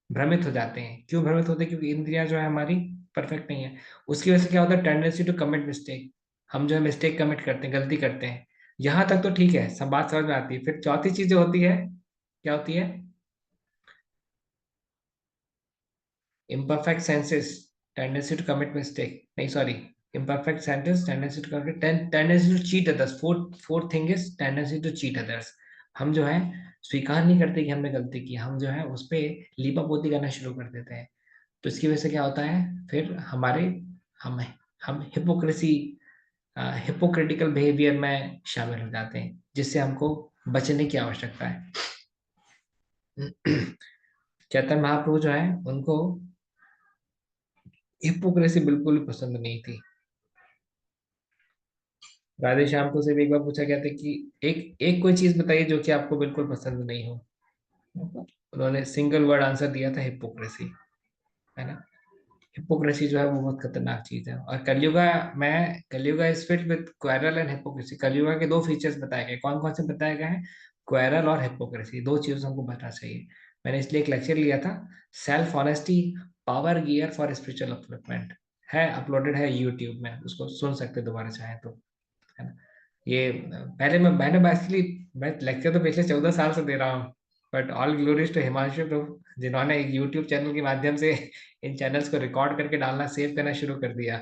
भ्रमित हो जाते हैं। क्यों भ्रमित होते हैं, क्योंकि इंद्रियां जो है हमारी परफेक्ट नहीं है। उसकी वजह से क्या होता है, टेंडेंसी टू कमिट मिस्टेक, हम जो है मिस्टेक कमिट करते हैं, गलती करते हैं। यहाँ तक तो ठीक है, सब बात समझ में आती है। फिर चौथी चीज जो होती है, क्या होती है, imperfect senses tendency to commit mistake, नहीं sorry, imperfect sentence tendency to commit tendency to cheat others, fourth thing is tendency to cheat others। हम जो है स्वीकार नहीं करते कि हमने गलती की, हम जो है उस पे लीपापोती करना शुरू कर देते हैं। तो इसकी वजह से क्या होता है, फिर हमारे हम हम हिपोक्रेसी, हिपोक्रिटिकल बिहेवियर में शामिल हो जाते हैं, जिससे हमको बचने की आवश्यकता है। चैतन्य महाप्रभु जो है उनको हिपोक्रेसी बिल्कुल भी पसंद नहीं थी। राधे श्याम को से भी एक बार पूछा गया था कि एक एक कोई चीज बताइए जो कि आपको बिल्कुल पसंद नहीं हो। उन्होंने सिंगल वर्ड आंसर दिया था, हिपोक्रेसी, है ना। हिपोक्रेसी जो है वो बहुत खतरनाक चीज है। और कलयुगा में, Kalyuga is fit with quarrel and hypocrisy. Kalyuga के दो फीचर्स बताए गए, कौन कौन से बताए गए हैं, क्वेरल और हिपोक्रेसी, दो चीजों को बचना चाहिए। मैंने इसलिए एक लेक्चर लिया था, self honesty, power gear for spiritual upliftment, है अपलोडेड है यूट्यूब में, उसको सुन सकते दोबारा चाहें तो, है ना। ये पहले मैंने बेसिकली, मैं लेक्चर तो पिछले 14 साल से दे रहा हूँ। But all glories to Himanshu Prabhu, जिन्होंने एक यूट्यूब चैनल के माध्यम से इन चैनल्स को रिकॉर्ड करके डालना, सेव करना शुरू कर दिया।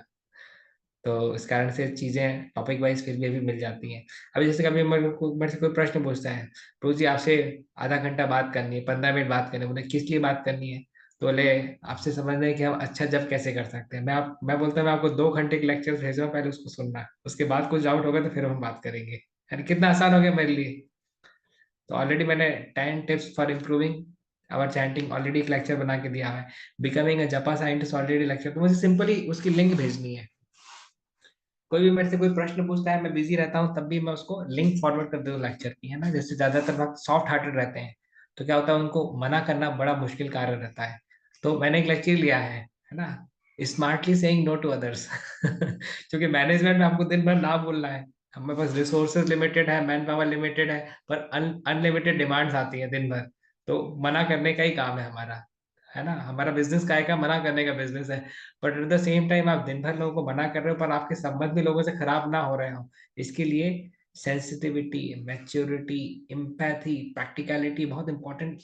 तो इस कारण से चीजें टॉपिक वाइज फिर भी अभी मिल जाती हैं। अभी जैसे कभी मेरे से कोई प्रश्न पूछता है, प्रभु जी आपसे आधा घंटा बात करनी है, 15 मिनट बात करनी है, बोले किस लिए बात करनी है, तो बोले आपसे समझना है कि हम अच्छा जब कैसे कर सकते हैं। मैं बोलता हूँ मैं आपको 2 घंटे के लेक्चर भेज रहा हूँ, पहले उसको सुनना, उसके बाद कुछ डाउट होगा तो फिर हम बात करेंगे। है ना? कितना आसान हो गया मेरे लिए। तो ऑलरेडी मैंने 10 tips for improving our chanting already एक लेक्चर बना के दिया है। बिकमिंग अ जपा साइंटिस्ट ऑलरेडी लेक्चर, तो मुझे सिंपली उसकी लिंक भेजनी है। कोई भी मेरे से कोई प्रश्न पूछता है, मैं बिजी रहता हूँ, तब भी मैं उसको लिंक फॉरवर्ड कर देता हूँ लेक्चर की, है ना। जैसे ज्यादातर वक्त सॉफ्ट हार्टेड रहते हैं, तो क्या होता है, उनको मना करना बड़ा मुश्किल कार्य रहता है। तो मैंने एक लेक्चर लिया है ना, smartly saying no to others. क्योंकि मैनेजमेंट में हमको दिन भर ना बोलना है, हमारे पास रिसोर्सेज लिमिटेड है, मैन पावर लिमिटेड है, पर अनलिमिटेड डिमांड्स आती है दिन भर। तो मना करने का ही काम है हमारा, है ना। हमारा बिजनेस काय का, मना करने का बिजनेस है। But at the same time आप दिन भर लोगों को मना कर रहे हो, पर आपके संबंध भी लोगों से खराब ना हो रहे हो। इसके लिए सेंसिटिविटी, मैच्योरिटी, एम्पैथी, प्रैक्टिकलिटी बहुत इंपॉर्टेंट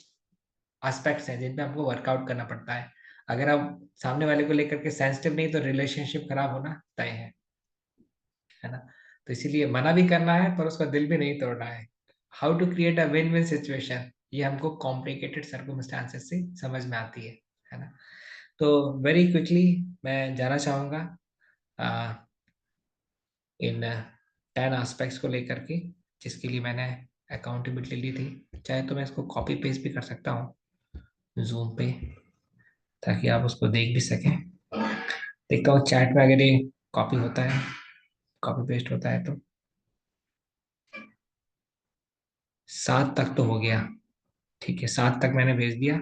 एस्पेक्ट्स हैं जिन पे आपको वर्कआउट करना पड़ता है। अगर आप सामने वाले को लेकर के सेंसिटिव नहीं, तो रिलेशनशिप खराब होना तय है ना। तो इसीलिए मना भी करना है, पर उसका दिल भी नहीं तोड़ना है। How to create a win win situation, ये हमको कॉम्प्लिकेटेड सर्कमस्टांसेस से समझ में आती है ना। तो वेरी क्विकली मैं जाना चाहूँगा इन 10 एस्पेक्ट्स को लेकर के, जिसके लिए मैंने अकाउंटेबिलिटी ली थी। चाहे तो मैं इसको कॉपी पेस्ट भी कर सकता हूँ जूम पे, ताकि आप उसको देख भी सकें। देखता हूँ चैट में अगर ये कॉपी होता है, कॉपी पेस्ट होता है तो 7 तक तो हो गया। ठीक है, 7 तक मैंने भेज दिया।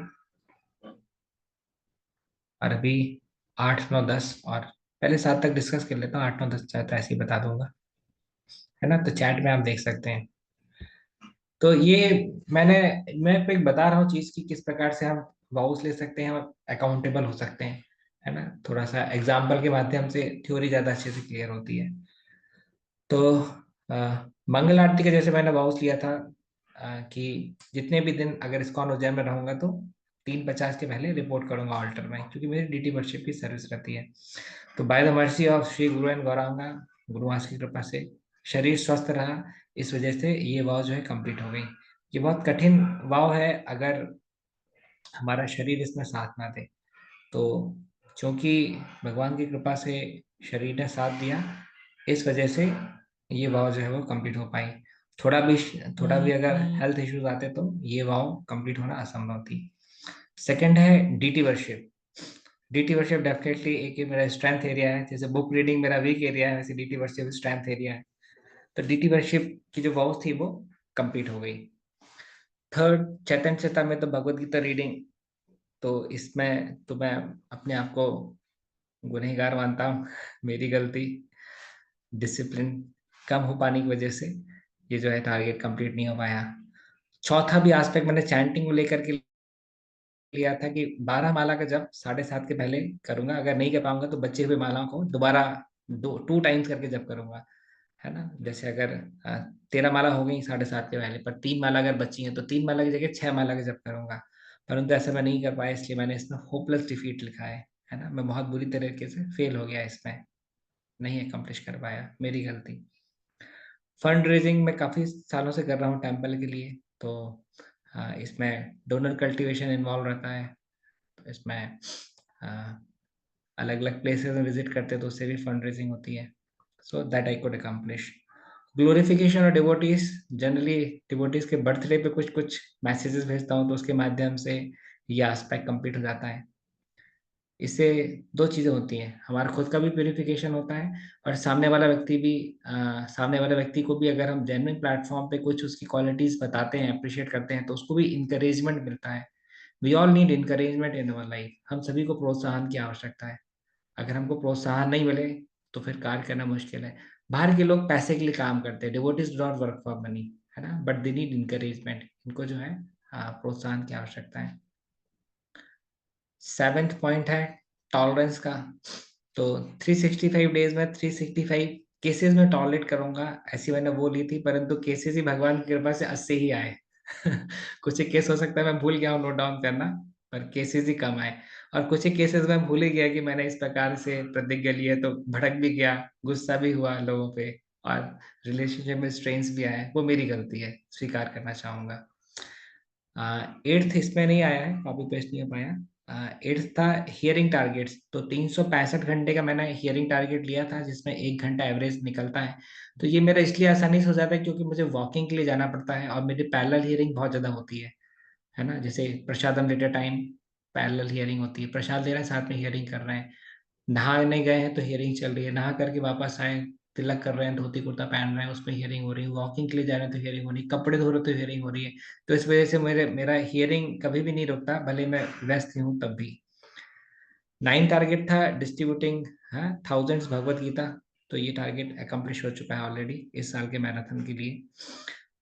और अभी 8 9 10, और पहले 7 तक डिस्कस कर लेता हूँ, 8 9 10 चाहे तो ऐसे ही बता दूंगा, है ना। तो चैट में आप देख सकते हैं। तो ये मैंने मैं आपको एक बता रहा हूँ चीज की, किस प्रकार से हम वाउस ले सकते हैं और अकाउंटेबल हो सकते हैं। है ना, थोड़ा सा एग्जाम्पल के माध्यम से थ्योरी ज्यादा अच्छे से क्लियर होती है। तो मंगल आरती का जैसे मैंने वाउस लिया था कि जितने भी दिन अगर इस्कॉन उज्जैन में रहूंगा तो 3:50 के पहले रिपोर्ट करूंगा ऑल्टर में, क्योंकि मेरी डीटी वर्शिप की सर्विस रहती है। तो by the mercy of Shri Guru and Gauranga, Guru Maharaj की कृपा से शरीर स्वस्थ रहा, इस वजह से ये वाव जो है कंप्लीट हो गई। ये बहुत कठिन वाव है अगर हमारा शरीर इसमें साथ ना दे। तो क्योंकि भगवान की कृपा से शरीर ने साथ दिया, इस वजह से ये वाव जो है वो कंप्लीट हो पाई। थोड़ा भी थोड़ा भी अगर हेल्थ इश्यूज आते तो ये वाव कंप्लीट होना असंभव थी। सेकंड है deity worship. Deity worship definitely एक ये मेरा स्ट्रेंथ एरिया है, जैसे बुक रीडिंग मेरा वीक एरिया है, वैसे डीटी वर्शिप स्ट्रेंथ एरिया है। तो डीटी वर्शिप की जो वाव थी वो कंप्लीट हो गई। थर्ड, चैतन्य चेता में तो भगवत गीता रीडिंग, तो इसमें तो मैं अपने आप को गुनहगार मानता हूँ, मेरी गलती, डिसिप्लिन कम हो पाने की वजह से ये जो है टारगेट कंप्लीट नहीं हो पाया। चौथा भी एस्पेक्ट मैंने चैंटिंग को लेकर के लिया था कि 12 माला का जब 7:30 के पहले करूंगा, अगर नहीं कर पाऊंगा तो बचे हुए मालाओं को दोबारा 2 टाइम्स करके जब करूंगा, है ना। जैसे अगर 13 माला हो गई 7:30 के पहले, पर 3 माला अगर बची हैं तो 3 माला की जगह 6 माला का जब करूंगा। परंतु ऐसा मैं नहीं कर पाया, इसलिए मैंने इसमें होपलेस डिफीट लिखा है ना। मैं बहुत बुरी तरीके से फेल हो गया इसमें, नहीं अकम्प्लिश कर पाया, मेरी गलती। फंड रेजिंग मैं काफ़ी सालों से कर रहा हूँ टेम्पल के लिए, तो इसमें डोनर कल्टीवेशन इन्वॉल्व रहता है। तो इसमें अलग अलग प्लेसेस में विजिट करते हैं तो उससे भी फंड रेजिंग होती है। So that I could accomplish. Glorification और डिवोटीज, जनरली डिवोटीज के बर्थडे पे कुछ कुछ मैसेजेस भेजता हूँ, तो उसके माध्यम से ये एस्पेक्ट कंप्लीट हो जाता है। इससे दो चीजें होती हैं, हमारा खुद का भी प्यूरिफिकेशन होता है, और सामने वाले व्यक्ति को भी अगर हम जेन्युइन प्लेटफॉर्म पे कुछ उसकी क्वालिटीज बताते हैं, अप्रिशिएट करते हैं, तो उसको भी इंकरेजमेंट मिलता है। We all need encouragement in our life, हम सभी को प्रोत्साहन की आवश्यकता है। अगर हमको प्रोत्साहन नहीं मिले तो फिर कार्य करना मुश्किल है। बाहर के लोग पैसे के लिए काम करते हैं, devotees do not work for money, है ना, बट दे नीड इंकरेजमेंट, इनको जो है प्रोत्साहन की आवश्यकता है। सेवेंथ पॉइंट है टॉलरेंस का। तो 365 डेज में 365 केसेस में टॉलरेट करूंगा, ऐसी मैंने वो ली थी, परंतु केसेस ही भगवान की कृपा से 80 ही आए। कुछ एक केस हो सकता है मैं भूल गया हूँ नोट डाउन करना, पर केसेस ही कम आए। और कुछ एक केसेस में भूल ही गया कि मैंने इस प्रकार से प्रतिज्ञा ली है, तो भड़क भी गया, गुस्सा भी हुआ लोगों पे, और रिलेशनशिप में स्ट्रेन्स भी आए, वो मेरी गलती है, स्वीकार करना चाहूंगा। एट्थ इसमें नहीं आया है, कॉपी पेस्ट नहीं हो पाया। एट्थ था हियरिंग टारगेट्स। तो 365 घंटे का मैंने हियरिंग टारगेट लिया था, जिसमें 1 घंटा एवरेज निकलता है। तो ये मेरा इसलिए आसानी से हो जाता है क्योंकि मुझे वॉकिंग के लिए जाना पड़ता है, और मेरी पैरेलल हियरिंग बहुत ज़्यादा होती है ना। जैसे प्रसादम लेते टाइम पैरेलल हियरिंग होती है, प्रसाद ले रहे हैं साथ में हियरिंग कर रहे हैं, नहाने गए हैं तो हियरिंग चल रही है, नहा करके वापस आए, तिलक कर रहे हैं, धोती कुर्ता पहन रहे हैं, उसमें हियरिंग हो रही है, वॉकिंग के लिए जा रहे हैं तो हियरिंग हो रही है, कपड़े धो रहे हो तो हियरिंग हो रही है। तो इस वजह से मेरा हियरिंग कभी भी नहीं रुकता, भले मैं व्यस्त हूँ तब भी। 9 टारगेट था डिस्ट्रीब्यूटिंग 1000 भगवत गीता। तो ये टारगेट अकम्प्लिश हो चुका है ऑलरेडी इस साल के मैराथन के लिए।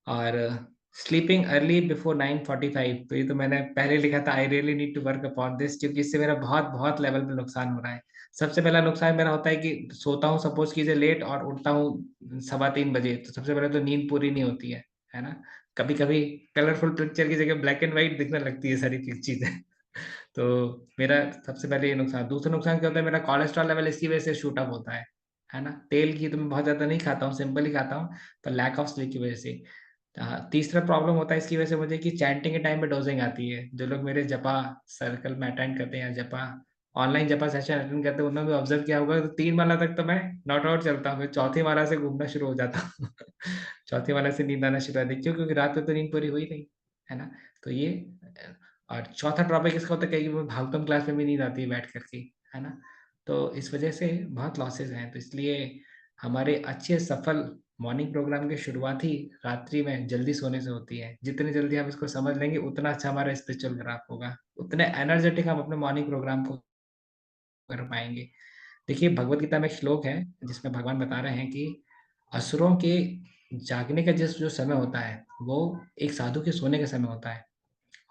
और स्लीपिंग अर्ली बिफोर 9:45, तो ये तो मैंने पहले लिखा था, I really need to work upon this, क्योंकि इससे मेरा बहुत बहुत लेवल पे नुकसान हो रहा है। सबसे पहला नुकसान मेरा होता है कि सोता हूँ सपोज कीजिए लेट, और उठता हूँ 3:15 बजे, तो सबसे पहले तो नींद पूरी नहीं होती है ना। कभी कभी कलरफुल पिक्चर की जगह ब्लैक एंड व्हाइट दिखने लगती है सारी चीजें। तो मेरा सबसे पहले ये नुकसान। दूसरा नुकसान क्या होता है, मेरा कोलेस्ट्रॉल लेवल इसी वजह से शूट अप होता है ना। तेल की तो मैं बहुत ज्यादा नहीं खाता हूँ, सिंपल ही खाता हूँ, पर लैक ऑफ स्लीप की वजह से। तीसरा प्रॉब्लम होता है इसकी वजह से मुझे कि चैंटिंग के टाइम पे डोजिंग आती है। जो लोग मेरे जपा सर्कल में अटेंड करते हैं, जपा ऑनलाइन जपा सेशन अटेंड करते हैं, उन्होंने भी ऑब्जर्व किया होगा, तो 3 माला तक तो मैं नॉट आउट चलता हूँ, फिर चौथी माला से घूमना शुरू हो जाता हूँ। चौथी माला से नींद आना शुरू हो जाती है, क्यों? क्योंकि रात में तो नींद पूरी हुई नहीं, है ना। तो ये और चौथा ड्रॉबैक इसका होता है कि वो भागतम क्लास में भी नींद आती है बैठ करके, है ना। तो इस वजह से बहुत लॉसेज हैं, तो इसलिए हमारे अच्छे सफल मॉर्निंग प्रोग्राम की शुरुआत ही रात्रि में जल्दी सोने से होती है। जितनी जल्दी हम इसको समझ लेंगे उतना अच्छा हमारा स्पिरिचुअल ग्राफ होगा, उतने एनर्जेटिक हम अपने मॉर्निंग प्रोग्राम को कर पाएंगे। देखिए भगवत गीता में एक श्लोक है जिसमें भगवान बता रहे हैं कि असुरों के जागने का जिस जो समय होता है वो एक साधु के सोने का समय होता है,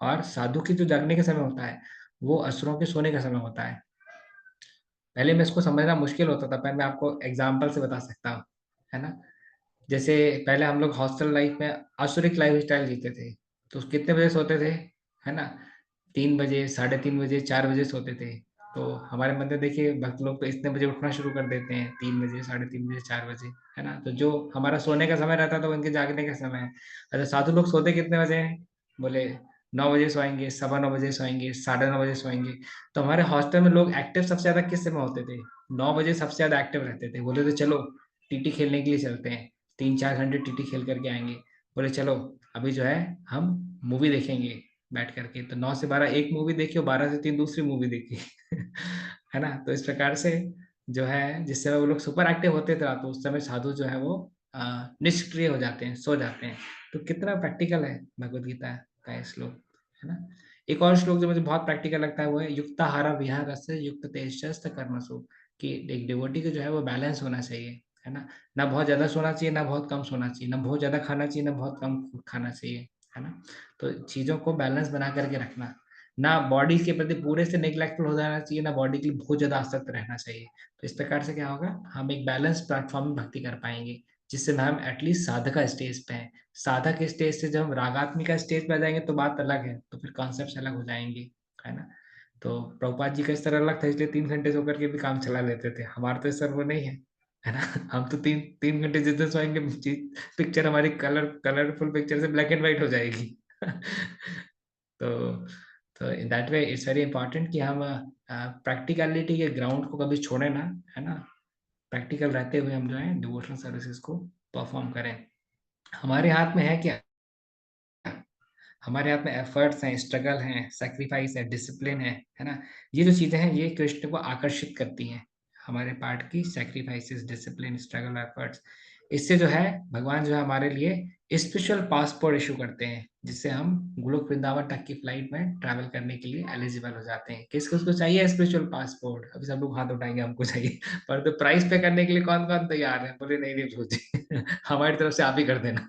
और साधु के जो जागने का समय होता है वो असुरों के सोने का समय होता है। पहले में इसको समझना मुश्किल होता था, पर मैं आपको एग्जाम्पल से बता सकता हूँ, है ना। जैसे पहले हम लोग हॉस्टल लाइफ में आसुरिक लाइफ स्टाइल जीते थे, तो कितने बजे सोते थे, है ना, 3 बजे, 3:30 बजे, 4 बजे सोते थे। तो हमारे मंदिर देखिए, भक्त लोग तो इतने बजे उठना शुरू कर देते हैं, 3 बजे, 3:30 बजे, 4 बजे, है ना। तो जो हमारा सोने का समय रहता था वो उनके जागने का समय है। अच्छा, साधु लोग सोते कितने बजे हैं, बोले 9 बजे सोएंगे, 9:15 बजे सोएंगे, 9:30 बजे सोएंगे। तो हमारे हॉस्टल में लोग एक्टिव सबसे ज्यादा किस समय होते थे, 9 बजे सबसे ज्यादा एक्टिव रहते थे। बोले तो चलो टीटी खेलने के लिए चलते हैं, 3-4 घंटे टीटी खेल करके आएंगे। बोले चलो अभी जो है हम मूवी देखेंगे बैठ करके। तो 9 से 12 एक मूवी देखी और 12 से 3 दूसरी मूवी देखी। है ना। तो इस प्रकार से जो है, जिस समय वो लोग सुपर एक्टिव होते थे तो उस समय साधु जो है वो निष्क्रिय हो जाते हैं, सो जाते हैं। तो कितना प्रैक्टिकल है भगवत गीता का ये श्लोक, है ना। एक और श्लोक जो मुझे बहुत प्रैक्टिकल लगता है वो है युक्ताहार विहार से युक्त तेजस्थ कर्मसु, कि एक डिवोटी को जो है वो बैलेंस होना चाहिए, है ना। ना बहुत ज्यादा सोना चाहिए, ना बहुत कम सोना चाहिए, ना बहुत ज्यादा खाना चाहिए, ना बहुत कम खाना चाहिए, है ना। तो चीजों को बैलेंस बना करके रखना, ना बॉडी के प्रति पूरे से नेग्लेक्टफुल हो जाना चाहिए, ना बॉडी के लिए बहुत ज्यादा आसक्त रहना चाहिए। तो इस प्रकार से क्या होगा, हम एक बैलेंस प्लेटफॉर्म में भक्ति कर पाएंगे, जिससे हम एटलीस्ट साधका स्टेज पे हैं। साधक स्टेज से जब हम रागात्मिका स्टेज पे आ जाएंगे तो बात अलग है, तो फिर कॉन्सेप्ट अलग हो जाएंगे, है ना। तो प्रभुपाद जी का स्तर अलग था, इसलिए 3 घंटे सो करके भी काम चला लेते थे। हमारा तो स्तर वो नहीं है ना। हम तो 3 3 घंटे जितने सोएंगे, पिक्चर हमारी कलरफुल पिक्चर से ब्लैक एंड व्हाइट हो जाएगी। तो इन that way it's very important कि हम प्रैक्टिकलिटी के ग्राउंड को कभी छोड़े ना, है ना। प्रैक्टिकल रहते हुए हम जो है डिवोशनल सर्विसेज को परफॉर्म करें। हमारे हाथ में है क्या, हमारे हाथ में एफर्ट्स हैं, स्ट्रगल हैं, सेक्रीफाइस है, डिसिप्लिन है ना। ये जो चीजें हैं ये कृष्ण को आकर्षित करती हैं, हमारे पार्ट की सेक्रीफाइसेस, डिसिप्लिन, स्ट्रगल, एफर्ट्स। इससे जो है भगवान जो है हमारे लिए स्पेशल पासपोर्ट इशू करते हैं, जिससे हम गोलोक वृंदावन तक की फ्लाइट में ट्रैवल करने के लिए एलिजिबल हो जाते हैं। किस किसको चाहिए स्पेशल पासपोर्ट, अभी सब लोग हाथ उठाएंगे हमको चाहिए। पर तो प्राइस पे करने के लिए कौन कौन तैयार है, बोले नहीं नहीं सोचिए। हमारी तरफ से आप ही कर देना।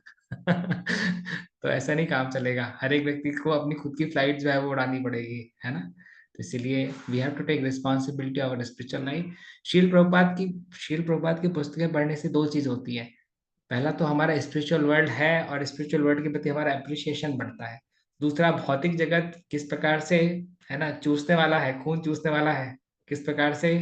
तो ऐसा नहीं काम चलेगा, हर एक व्यक्ति को अपनी खुद की फ्लाइट जो है वो उड़ानी पड़ेगी, है ना। तो इसीलिए we have to take responsibility of spiritual life. Srila Prabhupada की पुस्तकें पढ़ने से दो चीज होती है। पहला तो हमारा स्पिरिचुअल वर्ल्ड है और स्पिरिचुअल वर्ल्ड के प्रति हमारा अप्रिसिएशन बढ़ता है। दूसरा, भौतिक जगत किस प्रकार से, है ना, चूसने वाला है, खून चूसने वाला है, किस प्रकार से,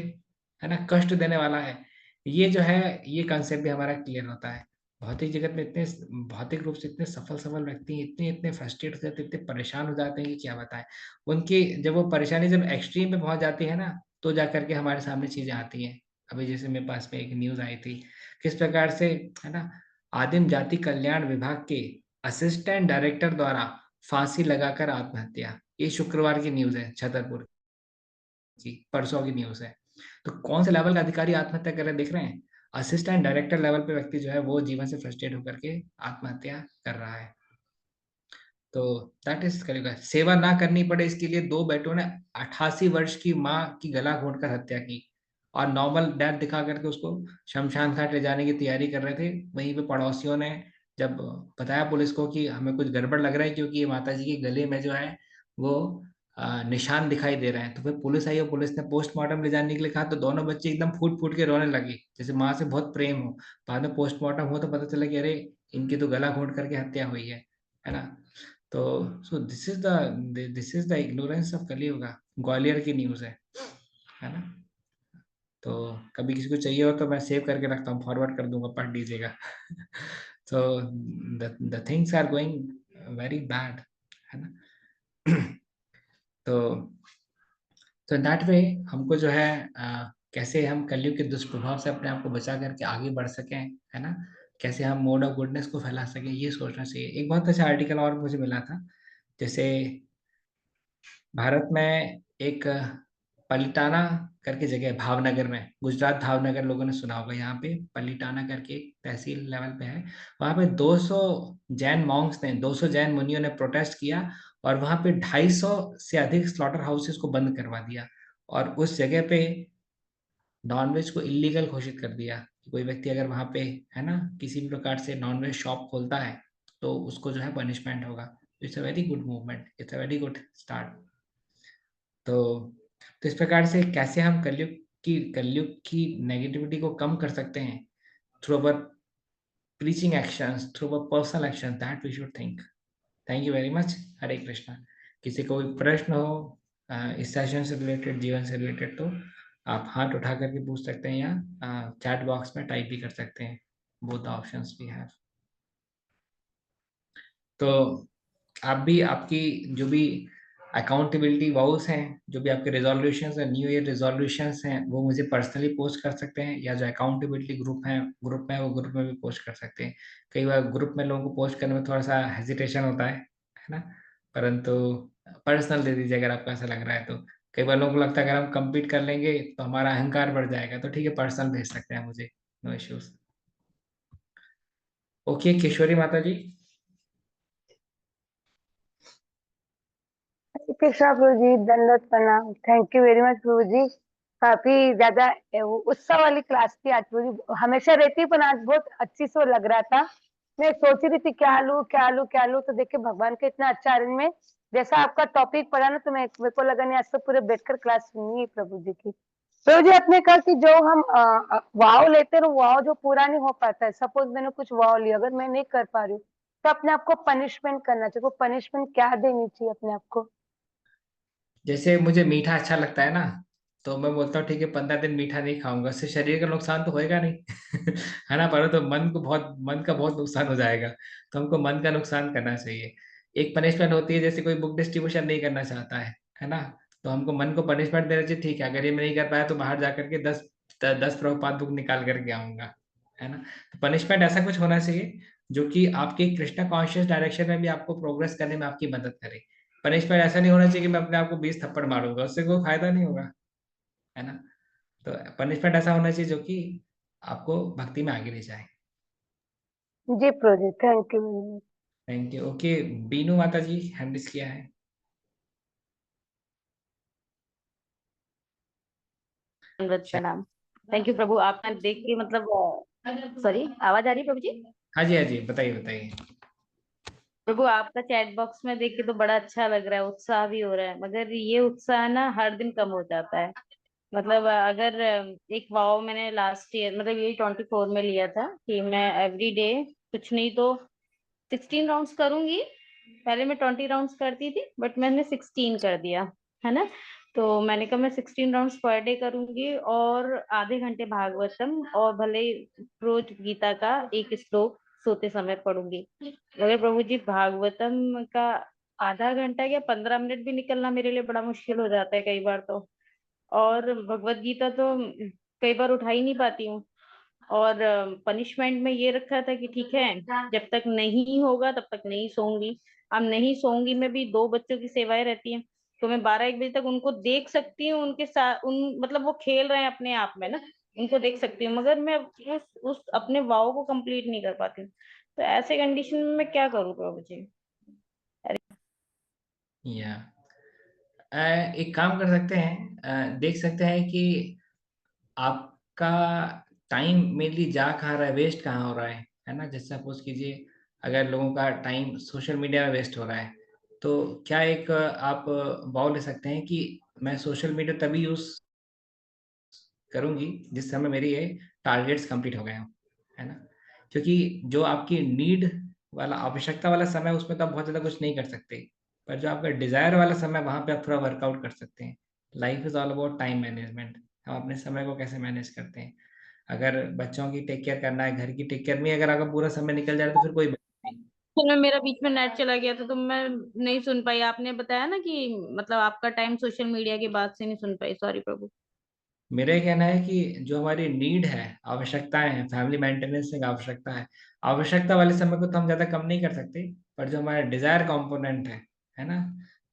है ना, कष्ट देने वाला है, ये जो है ये कंसेप्ट भी हमारा क्लियर होता है। भौतिक जगत में इतने, भौतिक रूप से इतने सफल सफल व्यक्ति इतने इतने फ्रस्ट्रेट हो जाते हैं, इतने परेशान हो जाते हैं कि क्या बताएं। उनकी जब वो परेशानी जब एक्सट्रीम पे पहुंच जाती है ना, तो जा करके हमारे सामने चीजें आती हैं। अभी जैसे मेरे पास में एक न्यूज आई थी, किस प्रकार से, है ना, आदिम जाति कल्याण विभाग के असिस्टेंट डायरेक्टर द्वारा फांसी लगाकर आत्महत्या। ये शुक्रवार की न्यूज है, छतरपुर की, परसों की न्यूज है। तो कौन से लेवल का अधिकारी आत्महत्या कर रहे हैं, देख रहे हैं। असिस्टेंट डायरेक्टर लेवल पे व्यक्ति जो है वो जीवन से फ्रस्ट्रेट होकर के आत्महत्या कर रहा है। तो दैट इज करेगा, सेवा ना करनी पड़े इसके लिए दो बेटों ने 88 वर्ष की माँ की गला घोंट कर हत्या की, और नॉर्मल डेथ दिखा करके उसको शमशान घाट ले जाने की तैयारी कर रहे थे। वहीं पे पड़ोसियों ने जब बताया पुलिस को कि हमें कुछ गड़बड़ लग रहा है, क्योंकि ये माता जी के गले में जो है वो निशान दिखाई दे रहे हैं, तो फिर पुलिस आई और पुलिस ने पोस्टमार्टम ले जाने के लिए कहा। तो दोनों बच्चे एकदम फूट फूट के रोने लगे, जैसे माँ से बहुत प्रेम हो। बाद में पोस्टमार्टम हुआ तो पता चला कि अरे इनकी तो गला घोंट करके हत्या हुई है ना। तो so this is the ignorance of Kaliyuga. Gwalior की न्यूज़ है ना। तो कभी किसी को चाहिए हो तो मैं सेव करके रखता हूँ, फॉरवर्ड कर दूंगा, पढ़ लीजिएगा। तो the things are going very bad, है ना। तो दैट वे हमको जो है कैसे हम कलयुग के दुष्प्रभाव से अपने आप को बचा करके आगे बढ़ सकें, है ना, कैसे हम मोड ऑफ गुडनेस को फैला सकें, ये सोचना चाहिए। एक बहुत अच्छा आर्टिकल और मुझे मिला था, जैसे भारत में एक पलिटाना करके जगह है भावनगर में, गुजरात भावनगर, लोगों ने सुना होगा। यहाँ पे पलिटाना करके एक तहसील लेवल पे है। वहाँ पे 200 जैन मॉन्क्स ने, 200 जैन मुनियों ने प्रोटेस्ट किया, और वहाँ पे 250 से अधिक स्लॉटर हाउसेस को बंद करवा दिया, और उस जगह पे नॉनवेज को इलीगल घोषित कर दिया कि कोई व्यक्ति अगर वहाँ पे, है ना, किसी भी प्रकार से नॉनवेज शॉप खोलता है तो उसको जो है पनिशमेंट होगा। It's a very good movement, it's a very good start. तो इस प्रकार से कैसे हम कलयुग कलयुग की नेगेटिविटी को कम कर सकते हैं through our preaching actions, through our personal actions that we should think. Thank you very much. हरे कृष्णा। किसी को कोई प्रश्न हो इस सेशन से रिलेटेड, जीवन से रिलेटेड, तो आप हाथ उठा करके पूछ सकते हैं या चैट बॉक्स में टाइप भी कर सकते हैं। Both the options we have. तो आप भी आपकी जो भी अकाउंटेबिलिटी वाउस हैं, जो भी आपके रेजोल्यूशंस हैं, न्यू ईयर रेजोल्यूशंस हैं, वो मुझे पर्सनली पोस्ट कर सकते हैं, या जो अकाउंटेबिलिटी ग्रुप में वो ग्रुप में भी पोस्ट कर सकते हैं। कई बार ग्रुप में लोगों को पोस्ट करने में थोड़ा सा हेजिटेशन होता है ना, परंतु पर्सनल दे दीजिए अगर आपको ऐसा लग रहा है तो। कई बार लोगों को लगता है अगर हम compete कर लेंगे तो हमारा अहंकार बढ़ जाएगा, तो ठीक है, पर्सनल भेज सकते हैं मुझे, नो इश्यूज। ओके किशोरी माता जी। कृष्णा प्रभु जी, दंडवत प्रणाम। थैंक यू वेरी मच प्रभु जी। काफी ज्यादा वो उत्साह वाली क्लास थी आज प्रभु जी। हमेशा रहती है, पर आज बहुत अच्छी से लग रहा था। मैं सोच रही थी क्या लूं क्या लूं क्या लूं, तो देखिए भगवान का इतना अच्छा अरेंजमेंट। जैसा आपका टॉपिक पढ़ा ना, तो मेरे को लगा नहीं, आज तो पूरे बैठकर क्लास सुननी है प्रभु जी की। प्रभु जी, आपने कहा कि जो हम वाव लेते हैं, वाव जो पूरा नहीं हो पाता है। सपोज मैंने कुछ वाव लिया, अगर मैं नहीं कर पा रही हूँ, तो अपने आप को पनिशमेंट करना चाहिए। वो पनिशमेंट क्या देनी चाहिए अपने आप को? जैसे मुझे मीठा अच्छा लगता है ना, तो मैं बोलता हूँ ठीक है 15 दिन मीठा नहीं खाऊंगा, उससे शरीर का नुकसान तो होएगा नहीं है ना, पर तो मन का बहुत नुकसान हो जाएगा। तो हमको मन का नुकसान करना चाहिए। एक पनिशमेंट होती है, जैसे कोई बुक डिस्ट्रीब्यूशन नहीं करना चाहता है ना, तो हमको मन को पनिशमेंट देना चाहिए, ठीक है अगर ये मैं नहीं कर पाया तो बाहर जा करके 10 प्रभुपाद बुक निकाल करके आऊंगा, है ना। तो पनिशमेंट ऐसा कुछ होना चाहिए जो कि आपके कृष्णा कॉन्शियस डायरेक्शन में भी आपको प्रोग्रेस करने में आपकी मदद करे। पनिशमेंट ऐसा नहीं होना चाहिए कि मैं अपने आप को 20 थप्पड़ मारूंगा, उससे कोई फायदा नहीं होगा, है ना। तो पनिशमेंट ऐसा होना चाहिए जो कि आपको भक्ति में आगे ले जाए। जी प्रभु जी, thank you very much. Thank you. Okay, Binu माता जी हैंड किया है। दंडवत प्रणाम। थैंक यू प्रभु, आपने देख के मतलब सॉरी, आवाज आ रही है प्रभु जी? हाँ जी हाँ जी, बताइए बताइए। प्रभु, आपका चैट बॉक्स में देख के तो बड़ा अच्छा लग रहा है, उत्साह भी हो रहा है, मगर ये उत्साह ना हर दिन कम हो जाता है। मतलब अगर एक वाव मैंने लास्ट ईयर मतलब ये 24 में लिया था कि मैं एवरी डे कुछ नहीं तो 16 राउंड्स करूंगी। पहले मैं 20 राउंड्स करती थी, बट मैंने 16 कर दिया, है ना। तो मैंने कहा मैं 16 राउंड्स पर डे करूंगी, और आधे घंटे भागवतम, और भले रोज गीता का एक श्लोक सोते समय पढ़ूंगी। मगर प्रभु जी, भागवतम का आधा घंटा या 15 मिनट भी निकलना मेरे लिए बड़ा मुश्किल हो जाता है कई बार तो। और भगवत गीता तो कई बार उठा ही नहीं पाती हूँ। और पनिशमेंट में ये रखा था कि ठीक है, जब तक नहीं होगा तब तक नहीं सोऊंगी। अब नहीं सोऊंगी में भी दो बच्चों की सेवाएं रहती हैं, तो मैं 12-1 बजे तक उनको देख सकती हूँ, उनके साथ मतलब वो खेल रहे हैं अपने आप में ना, उनको देख सकती हूँ, मगर मैं उस अपने वाव को कंप्लीट नहीं कर पाती हूँ। तो ऐसे कंडीशन में मैं क्या करूँ प्रभु जी? या एक काम कर सकते हैं, देख सकते हैं कि आपका टाइम मेनली जा कहाँ रहा है, वेस्ट कहाँ हो रहा है ना। जैसे सपोज कीजिए अगर लोगों का टाइम सोशल मीडिया में वेस्ट हो रहा है, तो क्या एक आप बाउ ले सकते हैं कि मैं सोशल मीडिया तभी यूज करूंगी जिस समय मेरी ये टारगेट्स कंप्लीट हो गए हों, है ना। क्योंकि जो आपकी नीड वाला, आवश्यकता वाला समय, उसमें तो आप बहुत ज़्यादा कुछ नहीं कर सकते, पर जो आपका डिजायर वाला समय, वहां पे आप थोड़ा वर्कआउट कर सकते हैं। Life is all about time management. हम अपने समय को कैसे मैनेज करते हैं। अगर बच्चों की टेक केयर करना है, घर की टेक केयर में अगर आपका पूरा समय निकल जाए तो फिर कोई बात नहीं। फिर मैं मेरा बीच में नेट चला गया था तो मैं नहीं सुन पाई। आपने बताया ना कि मतलब आपका टाइम सोशल मीडिया के बाद से नहीं सुन पाई, सॉरी प्रभु। मेरा ये कहना है कि जो हमारी नीड है, आवश्यकताएं हैं, फैमिली मेंटेनेंस की आवश्यकता है, आवश्यकता वाले समय को तो हम ज्यादा कम नहीं कर सकते, पर जो हमारा डिजायर कंपोनेंट है ना,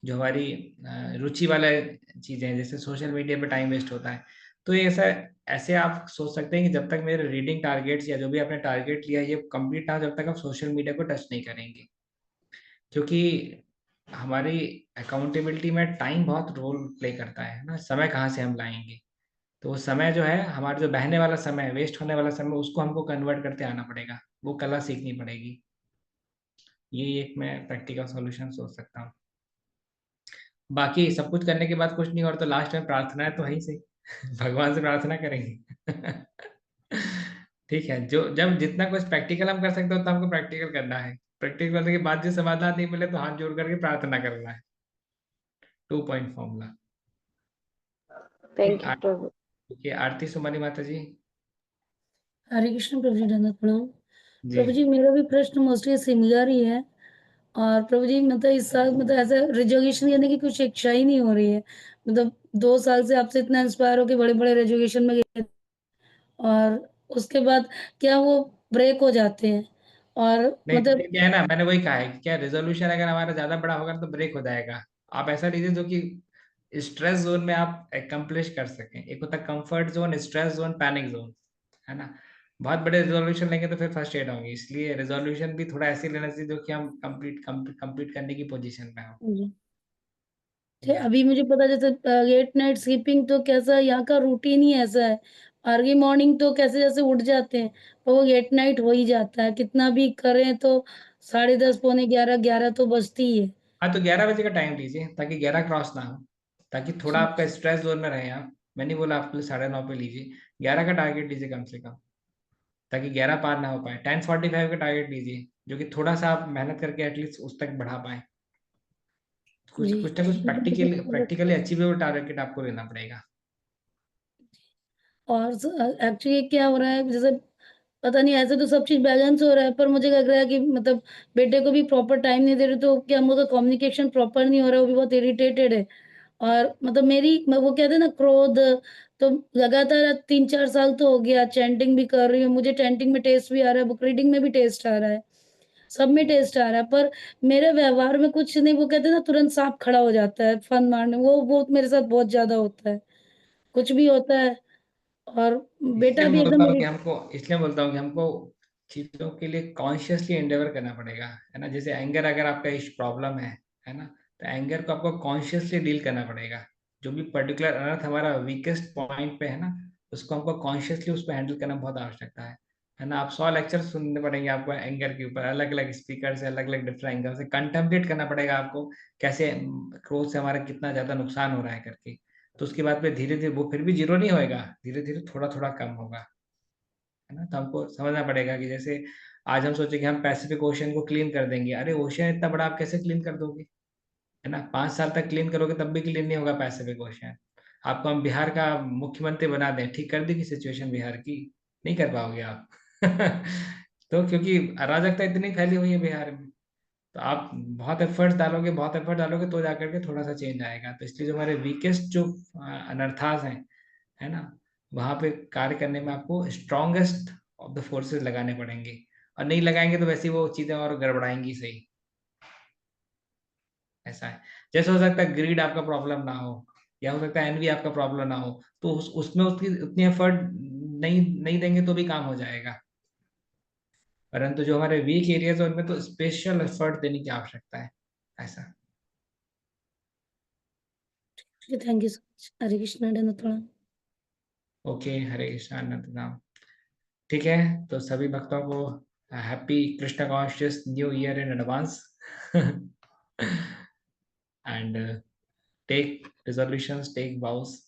जो हमारी रुचि वाले चीजें हैं, जैसे सोशल मीडिया पे टाइम वेस्ट होता है, तो ये ऐसा, ऐसे आप सोच सकते हैं कि जब तक मेरे रीडिंग टारगेट्स या जो भी आपने टारगेट लिया है ये कंप्लीट ना हो, जब तक आप सोशल मीडिया को टच नहीं करेंगे। क्योंकि हमारी अकाउंटेबिलिटी में टाइम बहुत रोल प्ले करता है ना, समय कहाँ से हम लाएंगे। तो वो समय जो है, हमारा जो बहने वाला समय है, वेस्ट होने वाला समय, उसको हमको कन्वर्ट करते आना पड़ेगा, वो कला सीखनी पड़ेगी। ये एक मैं प्रैक्टिकल सॉल्यूशन सोच सकता हूँ। बाकी सब कुछ करने के बाद कुछ नहीं और तो लास्ट में प्रार्थना है तो वहीं से भगवान से प्रार्थना करेंगे। ठीक है, जो जब जितना कुछ प्रैक्टिकल हम कर सकते हो तो हमको प्रैक्टिकल करना है। प्रैक्टिकल करने के बाद जो समाधान नहीं मिले तो हाथ जोड़ करके प्रार्थना करना है। 2 पॉइंट फॉर्मूला। थैंक यू प्रभु। ठीक है, आरती सुमानी माता जी। हरे कृष्ण प्रभु जी, दंडवत प्रणाम। जी प्रभु जी मेरा भी प्रश्न मोस्टली सिमिलर ही है। और प्रभु जी मतलब इस साल मतलब ऐसा रेजोल्यूशन करने की कुछ इच्छा ही नहीं हो रही है। मतलब 2 साल से आपसे इतना इंस्पायर हो के बड़े बड़े रेजोल्यूशन में गए और उसके बाद क्या वो ब्रेक हो जाते हैं और नहीं, मतलब क्या है ना, मैंने वही कहा है कि क्या रेजोल्यूशन अगर हमारा ज्यादा बड़ा होगा तो ब्रेक हो जाएगा। आप ऐसा लीजिए जो कि स्ट्रेस जोन में आप एकम्प्लिश कर सकें। एक होता है comfort zone, stress zone, panic zone, है ना। बहुत बड़े रेजोल्यूशन लेंगे तो फिर फर्स्ट्रेट होंगे, इसलिए रेजोल्यूशन भी थोड़ा ऐसे लेना चाहिए जो कि हम कंप्लीट करने की पोजीशन में हो। अभी मुझे पता जैसे लेट नाइट स्लीपिंग तो कैसा यहाँ का रूटीन ही ऐसा है। अर्ली मॉर्निंग तो कैसे जैसे उठ जाते हैं पर वो लेट नाइट हो ही जाता है, कितना भी करें तो 10:30 पौने 11 11 तो बजती ही है। हाँ, तो 11 बजे का टाइम लीजिए ताकि 11 क्रॉस ना हो, ताकि थोड़ा आपका स्ट्रेस जोन में रहे आप। मैंने नहीं बोला आपके लिए 9:30 पे लीजिए, 11 का टारगेट लीजिए कम से कम, ताकि 11 पार ना हो पाए। 10:45 का टारगेट लीजिए जो कि थोड़ा सा आप मेहनत करके एटलीस्ट उस तक बढ़ा पाए। कुछ जी कुछ ना कुछ प्रैक्टिकली अचीवेबल टारगेट आपको लेना पड़ेगा। और एक्चुअली क्या हो रहा है जैसे पता नहीं, ऐसे तो सब चीज़ बैलेंस हो रहा है पर मुझे लग रहा है कि मतलब बेटे को भी प्रॉपर टाइम नहीं दे रहे तो क्या हम लोग का कम्युनिकेशन प्रॉपर नहीं हो रहा है, वो भी बहुत इरिटेटेड है। और मतलब वो कहते हैं ना क्रोध, तो लगातार 3-4 साल तो हो गया चैंटिंग भी कर रही हूँ, मुझे चैंटिंग में टेस्ट भी आ रहा है, बुक रीडिंग में भी टेस्ट आ रहा है, सब में टेस्ट आ रहा है, पर मेरे व्यवहार में कुछ नहीं। वो कहते हैं ना तुरंत सांप खड़ा हो जाता है फन मारने, वो मेरे साथ बहुत ज़्यादा होता है, कुछ भी होता है। और बेटा भी एकदम मेरी इसलिए बोलता हूँ कि हमको चीजों के लिए कॉन्शियसली एंडेवर करना पड़ेगा, है ना। जैसे एंगर अगर आपका इस प्रॉब्लम है ना, तो एंगर को आपको कॉन्शियसली डील करना पड़ेगा। जो भी पर्टिकुलर अनर्थ हमारा वीकेस्ट पॉइंट पे है ना, उसको हमको कॉन्शियसली उस पर हैंडल करना बहुत आवश्यकता है ना। आप 100 लेक्चर सुनने पड़ेंगे आपको एंगर के ऊपर, अलग अलग स्पीकर से, अलग अलग डिफरेंट एंगल से कंटेम्पलेट करना पड़ेगा आपको, कैसे क्रोध से हमारा कितना ज्यादा नुकसान हो रहा है करके। तो उसके बाद में धीरे धीरे वो फिर भी जीरो नहीं होएगा, धीरे धीरे थोड़ा थोड़ा कम होगा, है ना। तो हमको समझना पड़ेगा कि जैसे आज हम सोचे कि हम पैसिफिक ओशन को क्लीन कर देंगे। अरे ओशन इतना बड़ा, आप कैसे क्लीन कर दोगे, है ना। 5 साल तक क्लीन करोगे तब भी क्लीन नहीं होगा पैसिफिक ओशन। आपको हम बिहार का मुख्यमंत्री बना दें, ठीक कर देगी सिचुएशन बिहार की, नहीं कर पाओगे आप। तो क्योंकि अराजकता इतनी फैली हुई है बिहार में, तो आप बहुत एफर्ट डालोगे तो जाकर के थोड़ा सा चेंज आएगा। तो इसलिए जो हमारे वीकेस्ट जो अनर्थास हैं, है ना, वहां पे कार्य करने में आपको स्ट्रॉन्गेस्ट ऑफ द फोर्सेस लगाने पड़ेंगे। और नहीं लगाएंगे तो वैसे ही वो चीजें और गड़बड़ाएंगी सही। ऐसा है। जैसे हो सकता है ग्रीड आपका प्रॉब्लम ना हो, या हो सकता है एनवी आपका प्रॉब्लम ना हो, तो उसमें उसकी उतनी एफर्ट नहीं नहीं देंगे तो भी काम हो जाएगा। परंतु जो हमारे वीक एरियाज है उनमें तो स्पेशल एफर्ट देने की आवश्यकता है। ऐसा। Thank you so much. Hare Krishna दंडवत प्रणाम। ओके, हरे कृष्णा अनंत नाम। ठीक है, तो सभी भक्तों को happy Krishna conscious new year in advance. And take resolutions, take vows,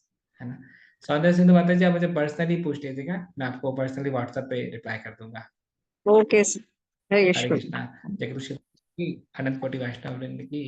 है ना। सौंदर्य सिंधु माता जी, आप मुझे पर्सनली पूछ लीजिएगा, मैं आपको पर्सनली व्हाट्सएप पे रिप्लाई कर दूंगा। Okay sir, Hare Hare Krishna. कृष्णा। जय कृष्ण की, अनंत कोटि वैष्णव वृंद की।